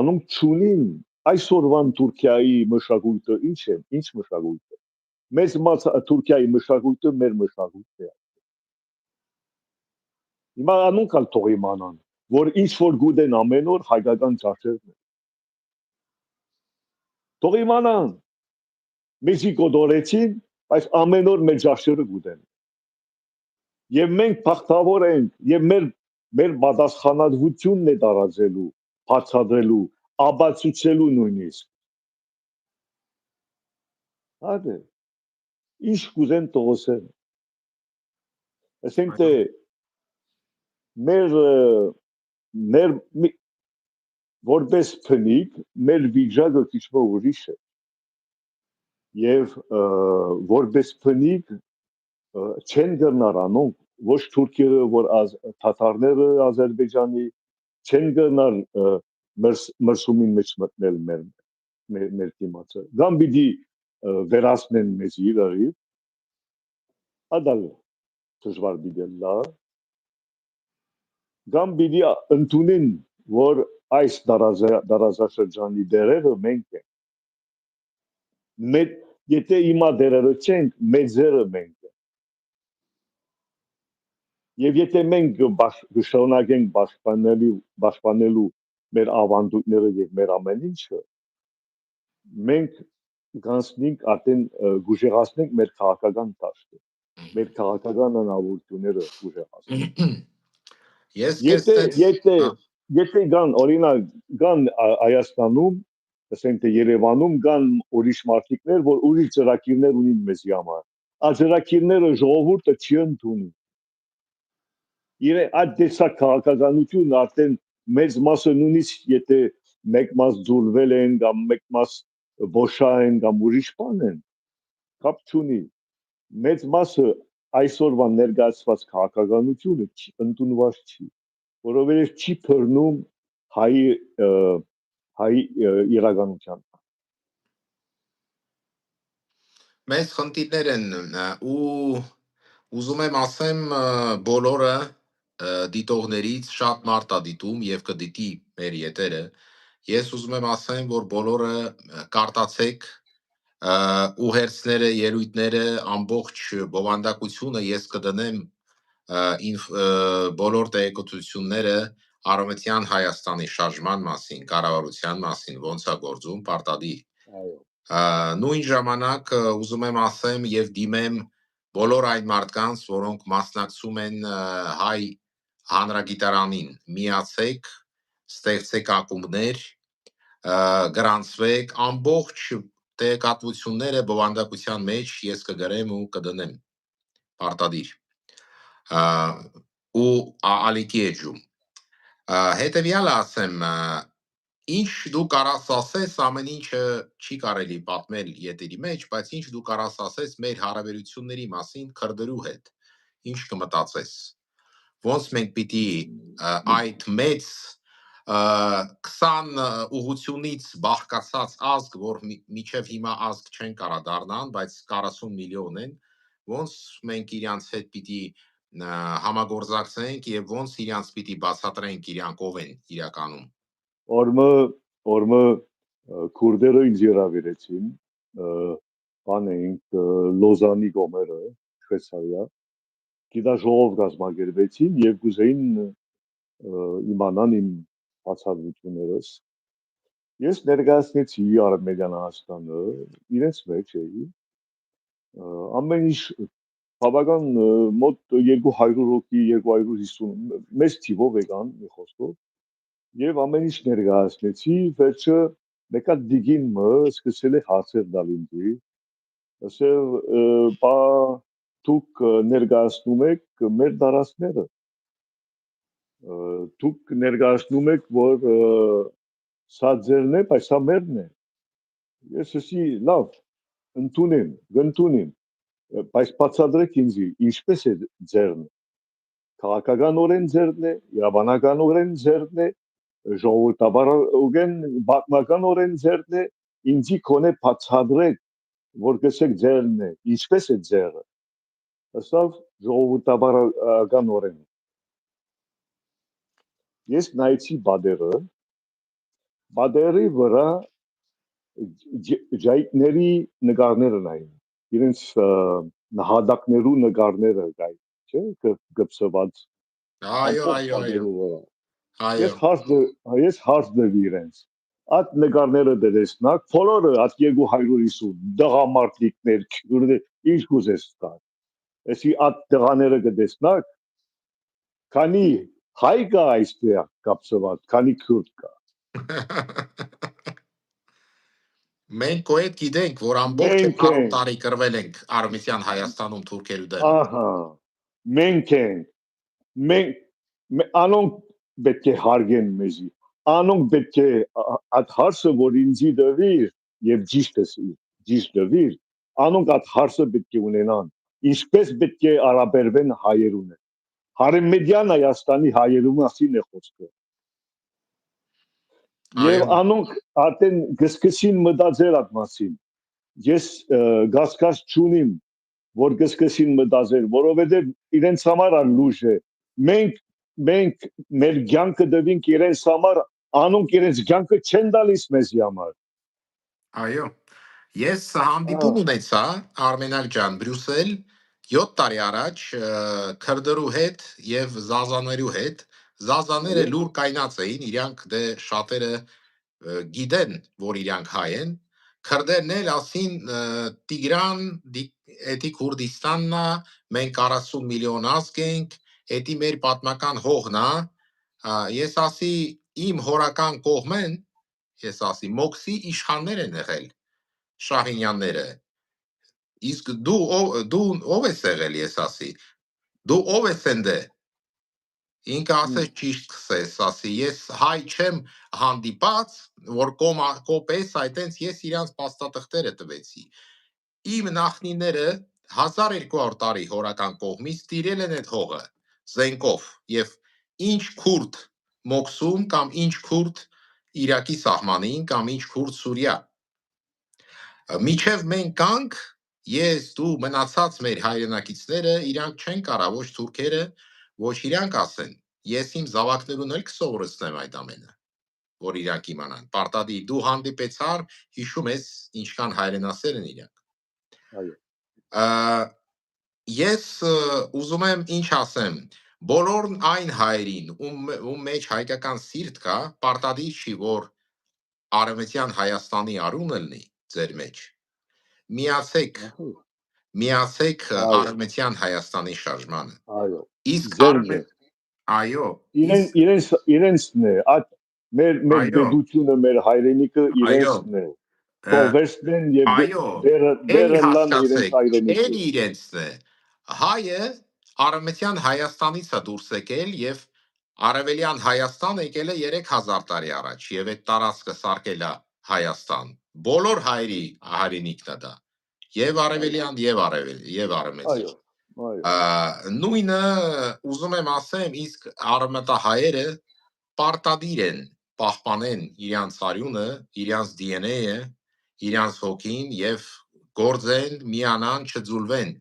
անոնք չունին այսօրվան Թուրքիայի մշակույթը ինչ է, ինչ մշակույթ է։ Մեծ Թուրքիայի մշակույթը մեր մշակույթն է։ Հիմա անոնք ալ թող իմանան, որ ինչ որ գուտեն ամեն օր հայկական ճաշերն են։ Թող իմանան, մեզի կոդորեցին, բայց ամեն օր մեր ճաշերը գուտեն։ Եվ մենք բախտավոր ենք, եւ մեր պատասխանատվությունն է տարածելու, բացատրելու, ապացուցելու նույնիսկ։ Հա դե, ինչ կուզեն տողոսեն։ ասենք թե մեր որպես փնիկ մեր վիճակը քիչ ուրիշ է եւ որպես փնիկ չեն գնար անոնք ոչ թուրքերը որ թաթարները Ադրբեջանի չեն գնար մրսումին մեջ մտնել մեր դիմացը կամ պիտի վերացնեն մեզ իրարի ադալ դժվար դիլա կամ պիտի ընդունեն որ այս դարաշրջանի դերերը մենք ենք եթե հիմա դերերը չենք մեծերը մենք Եվ եթե մենք շարունակենք պաշտպանելու մեր ավանդույթները եւ մեր ամեն ինչը, մենք կանցնենք արդեն գուժեղացնենք մեր քաղաքական դաշտը, մեր քաղաքական հնարավորությունները գուժեղացնենք։ Եթե կան օրինակ կան Հայաստանում, ասենք թե Երևանում կան ուրիշ մարդիկներ, որ ուրիշ ծրագիրներ ունին մեզի համար, այդ ծրագիրները ժողովուրդը չի ընդունում Իրեն այդ տեսակ քաղաքականություն արդեն մեծ մասը նույնիսկ եթե մեկ մաս ձուլվել են կամ մեկ մաս բոշա են կամ ուրիշ բան են կապ չունի մեծ մասը այսօրվա ներկայացված քաղաքականությունը ընդունված չի որովհետև չի բռնում հայ իրականության Մեծ խնդիրներ են ու ուզում եմ ասեմ բոլորը դիտողներից շատ մարդ է դիտում եւ կդիտի մեր ետերը ես ուզում եմ ասեմ որ բոլորը կարտացեք ուղերձները ելույթները ամբողջ բովանդակությունը ես կդնեմ բոլոր տեղեկատվությունները Արևմտյան Հայաստանի շարժման մասին կառավարության մասին ոնց է գործում պարտադիր նույն ժամանակ ուզում եմ ասեմ եւ դիմեմ բոլոր այն մարդկանց, որոնք մասնակցում են հայ հանրագիտարանին, միացեք, ստեղծեք ակումբներ, գրանցվեք, ամբողջ տեղեկատվությունները բովանդակության մեջ ես կգրեմ ու կդնեմ, պարտադիր, ու ալիքի էջում, հետևյալը ասեմ, ինչ դու կարաս ասես, ամեն ինչը չի կարելի պատմել ետերի մեջ, բայց ինչ դու կարաս ասես մեր հարաբերությունների մասին քրդերու հետ, ինչ կմտածես, ոնց մենք պիտի այդ մեծ 20 ուղությունից բաղկացած ազգ, որ միջև հիմա ազգ չեն կարա դառնան, բայց 40 միլիոն են, ոնց մենք իրանց հետ պիտի համագործակցենք եւ ոնց իրանց պիտի բացատրենք իրանք ով են իրականում Օրմը քուրդերը ինձ հրավիրեցին բան էինք Լոզանի գոմերը Շվեյցարիա գիտաժողով կազմակերպեցին եւ գուզեին իմանան իմ բացատրություններս ես ներկայացնեցի Արևմտյան Հայաստանը իրենց մեջ էի ամեն ինչ բավական մոտ 200 հոգի 250 մեծ թիվով եկան մի խոսքով Եվ ամեն ինչ ներկայացնեցի, վերջը մեկա դիգինը սկսել է հարցեր տալ ինձ, ասել, բա դուք ներկայացնում եք մեր դարաշները, դուք ներկայացնում եք, որ սա ձերն է, բայց սա մերն է, ես ասի լավ, ընդունեմ, բայց բացատրեք ինձ, ինչպես է ձերն, քաղաքականորեն ձերն է, իրավաբանականորեն ձերն է, ժողովրդավարական պատմականորեն ձերն է ինձի կոնե բացատրեք որ գսեք ձերն է ինչպես է ձերը ասավ ժողովրդավարականորեն ես նայեցի բադերի վրա ջայքների նկարները նայում իրենց նահատակներու նկարները կայ չէ գծված այո Ես հարց դրի իրենց, այդ նկարները դրեցնակ, բոլորը այդ 250 դղամարտիկներ, ինչ կուզես տար, եսի այդ դղաները կդեսնակ, քանի հայ կա այստեղ կապսված, քանի քուրդ կա։ Մենք կոետ գիտենք, որ ամբողջ 100 տարի կրվել ենք Արևմտյան Հայաստանում թուրքերու դեմ։ Ահա, մենք ենք, անոնք պետք է հարգեն մեզի, անոնք պետք է այդ հարցը, որ ինձի դվիր եւ ճիշտ դվիր, անոնք այդ հարցը պետք է ունենան, ինչպես պետք է արաբերվեն հայերուն։ Հարեմեդյան Հայաստանի հայերու մասին է խոսքը։ Եվ անոնք արդեն գսկսին մտածել այդ մասին։ Ես գասկած չունիմ, որ գսկսին մտածել, որովհետև իրենց համար լուժ է։ Մենք մեր կյանքը դվինք իրենց համար, անոնք իրենց կյանքը չեն տալիս մեզի համար։ Այո։ Ես հանդիպում ունեցա Արմենակ ջան Բրյուսել 7 տարի առաջ քրդերու հետ եւ զազաներու հետ։ Զազաները լուր կայնած էին, իրանք դե շատերը գիտեն, որ իրանք հայ են։ Քրդերն էլ ասին Տիգրան, էդի Քուրդիստանն է, մենք 40 միլիոն ազգ ենք, էդի մեր պատմական հողն է։ Ես ասի իմ հորական կողմեն, ես ասի Մոքսի իշխաններ են եղել, Շահինյանները։ Իսկ դու ով ես եղել, ես ասի։ Դու ով ես ընդ։ Ինքը ասեց ճիշտ քսես, ասի ես հայ չեմ հանդիպած, որ կոպես այտենց ես իրանց փաստաթղթերը տվեցի։ Իմ նախնիները 1200 տարի հորական կողմից տիրել են այդ հողը զենքով եւ ինչ քուրդ Մոքսում կամ ինչ քուրդ Իրաքի սահմանին կամ ինչ քուրդ Սուրիա։ Միջև մենք կանք ես դու մնացած մեր հայրենակիցները իրանք չեն կարա ոչ թուրքերը ոչ իրանք ասեն։ Ես իմ զավակներուն էլ կսովորեցնեմ այդ ամենը, որ իրանք իմանան։ Պարտադի դու հանդիպեցար, հիշում ես ինչքան հայրենասեր են իրանք։ Այո։ Ես ուզում եմ ինչ ասեմ, բոլոր այն հայերին, ում մեջ հայկական սիրտ կա, պարտադիր չի, որ Արևմտյան Հայաստանի արունը լինի ձեր մեջ։ Միացեք Արևմտյան Հայաստանի շարժմանը։ Այո։ Իսկ այո, իրենցն է, մեր պետությունը, մեր հայրենիքը իրենցն է։ Թողվեցնեն եւ դերլան իրենց հայրենիքը։ Էլ իրենցն է։ Հայը Արևմտյան Հայաստանից է դուրս եկել եւ Արևելյան Հայաստան եկել է 3000 տարի առաջ եւ այդ տարածքը սարքել է Հայաստան։ Բոլոր հայերի հայրենիքն է դա։ Եվ Արևելյան եւ Արևմտյան։ Նույնը ուզում եմ ասեմ, իսկ արևմտահայերը պարտադիր են պահպանեն իրանց արյունը, իրանց DNA-ը, իրանց հոգին եւ գործեն, միանան, չձուլվեն։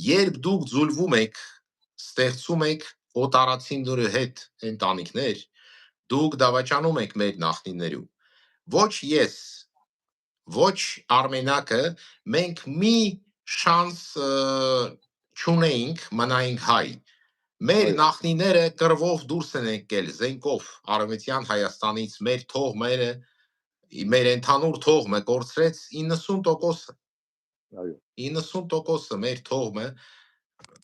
Երբ դուք ձուլվում եք, ստեղծում եք օտարացիների հետ ընտանիքներ, դուք դավաճանում եք մեր նախնիներու։ Ոչ ես, ոչ Արմենակը, մենք մի շանս չունեինք, մնայինք հայ։ Մեր նախնիները կռվով դուրս են եկել զենքով Արևմտյան Հայաստանից, մեր թողմերը, մեր ընդհանուր թողմը կորցրեց 90%-ը։ 90%-ը մեր թողմը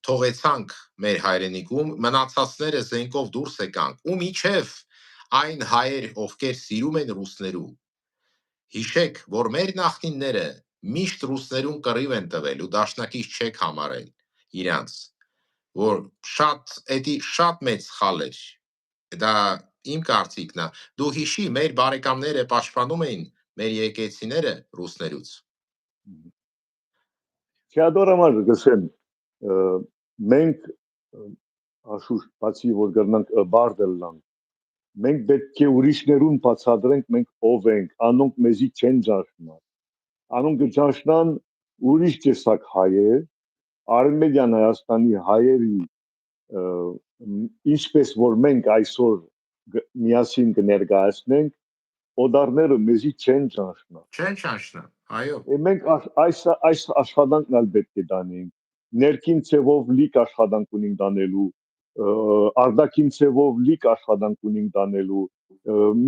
թողեցանք մեր հայրենիքում, մնացածները զենքով դուրս եկանք, ու միջև այն հայեր, ովքեր սիրում են ռուսներու։ Հիշեք, որ մեր նախնիները միշտ ռուսներուն կռիվ են տվել ու դաշնակից չեք համարել իրանց, որ շատ մեծ սխալ էր։ Դա իմ կարծիքն է։ Դու հիշի, մեր բարեկամները պաշտպանում էին մեր եկեղեցիները ռուսներուց։ Թեոդոր համար գսեմ, մենք աշուշ բացի որ գտնանք բարդելան, մենք պետք է ուրիշներուն բացատրենք մենք ով ենք, անոնք մեզի չեն ճաշնան։ Անոնք կճաշնան ուրիշ տեսակ հայեր, Արևմտյան Հայաստանի հայերի ինչպես որ մենք այսօր միասին կներկայացնենք, օդարները մեզի չեն ճաշնան։ Չեն ճաշնան, այո։ Մենք այս աշխատանքն ալ պետք է տանենք, ներքին ցևով լիք աշխատանք ունենք տանելու, արտաքին ցևով լիք աշխատանք ունենք տանելու,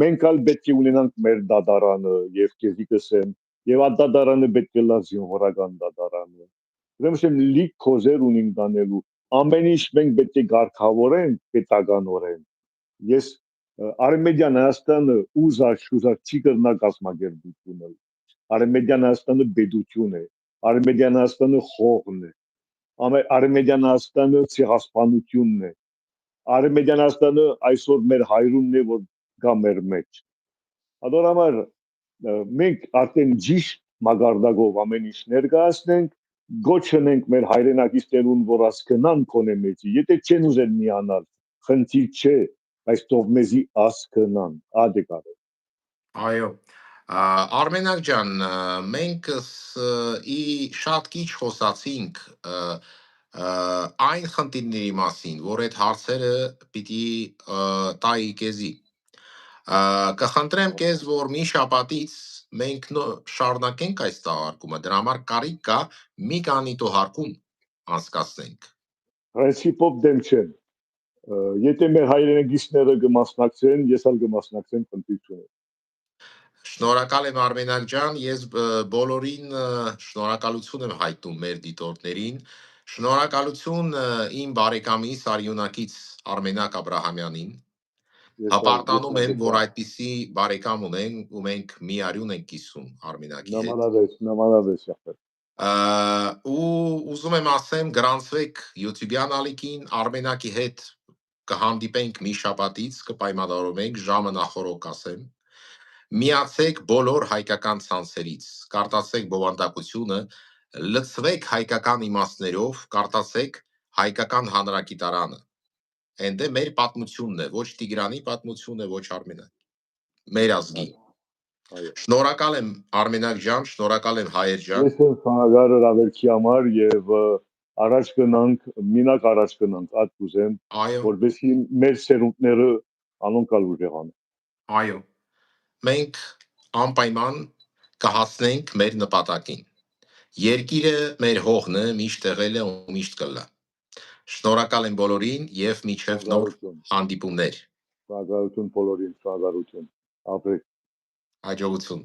մենք ալ պետք է ունենանք մեր դատարանը եւ քեզի կսեմ, եւ այդ դատարանը պետք է լա զինվորական դատարանը։ Ուրեմն լիք կոզեր ունենք տանելու, ամեն ինչ մենք պետք է կարգավորենք պետականորեն։ Ես Արևմտյան Հայաստանը ուզած չի կրնա կազմակերպությունը։ Արևմտյան Հայաստանը պետություն է, Արևմտյան Հայաստանը խողն է։ Արմենիանաստանը ցեղասպանությունն է։ Արմենիանաստանը այսօր մեր հայրունն է, որ գա մեր մեջ։ Ador համար մենք արդեն ճիշտ մագարտակով ամեն ինչ ներկայացնենք, գոչնենք մեր հայրենակիցներուն, որ ասկնան կոնե մեջի։ Եթե չեն ուզեն միանալ, խնդիր չէ, բայց թող մեզի ասկնան, ադե կարող։ Այո, Արմենակ ջան, մենք շատ քիչ խոսացինք այն խնդիրների մասին, որ այդ հարցերը պիտի տայի քեզի։ Կխնդրեմ քեզ, որ մի շաբաթից մենք շարունակենք այս ծաղարկումը, դրա համար կարիք կա մի քանի թողարկում անցկացնենք։ Պրինցիպով դեմ չեմ։ Եթե մեր հայրենիքները կմասնակցեն, ես ալ կմասնակցեմ, խնդիր չունեմ։ Շնորհակալ եմ Արմենակ ջան, ես բոլորին շնորհակալություն եմ հայտնում մեր դիտորդներին։ Շնորհակալություն իմ բարեկամիս արյունակից Արմենակ Աբրահամյանին։ Հպարտանում եմ, որ այդպիսի բարեկամ ունեն ու մենք մի արյուն ենք կիսում Արմենակի հետ։ Նմանավես եղբայր։ Ու ուզում եմ ասեմ գրանցվեք YouTube-յան ալիքին Արմենակի հետ կհանդիպենք մի շաբաթից, կպայմանավորվենք ժամը նախորդ կասեմ։ Միացեք բոլոր հայկական ցանցերից, կարտացեք բովանդակությունը, լցվեք հայկական իմաստներով, կարտացեք հայկական հանրագիտարանը։ Այնտեղ մեր պատմությունն է, ոչ Տիգրանի պատմությունն է, ոչ Արմենակ։ Մեր ազգի։ Շնորհակալ եմ Արմենակ ջան, շնորհակալ եմ Հայեր ջան։ Ես խաղաղարը ավերքի համար եւ առաջ գնանք, մինակ առաջ գնանք, ատ կուզեմ, որովհետեւ մեր սերունդները անոնքալ ուժեղան։ Այո։ Մենք անպայման կհասնենք մեր նպատակին։ Երկիրը մեր հողն է, միշտ եղել է ու միշտ կլա։ Շնորհակալ եմ բոլորին եւ մինչեւ նոր հանդիպումներ։ Շնորհակալություն բոլորին, շնորհակալություն։ Ապրեք։ Հաջողություն։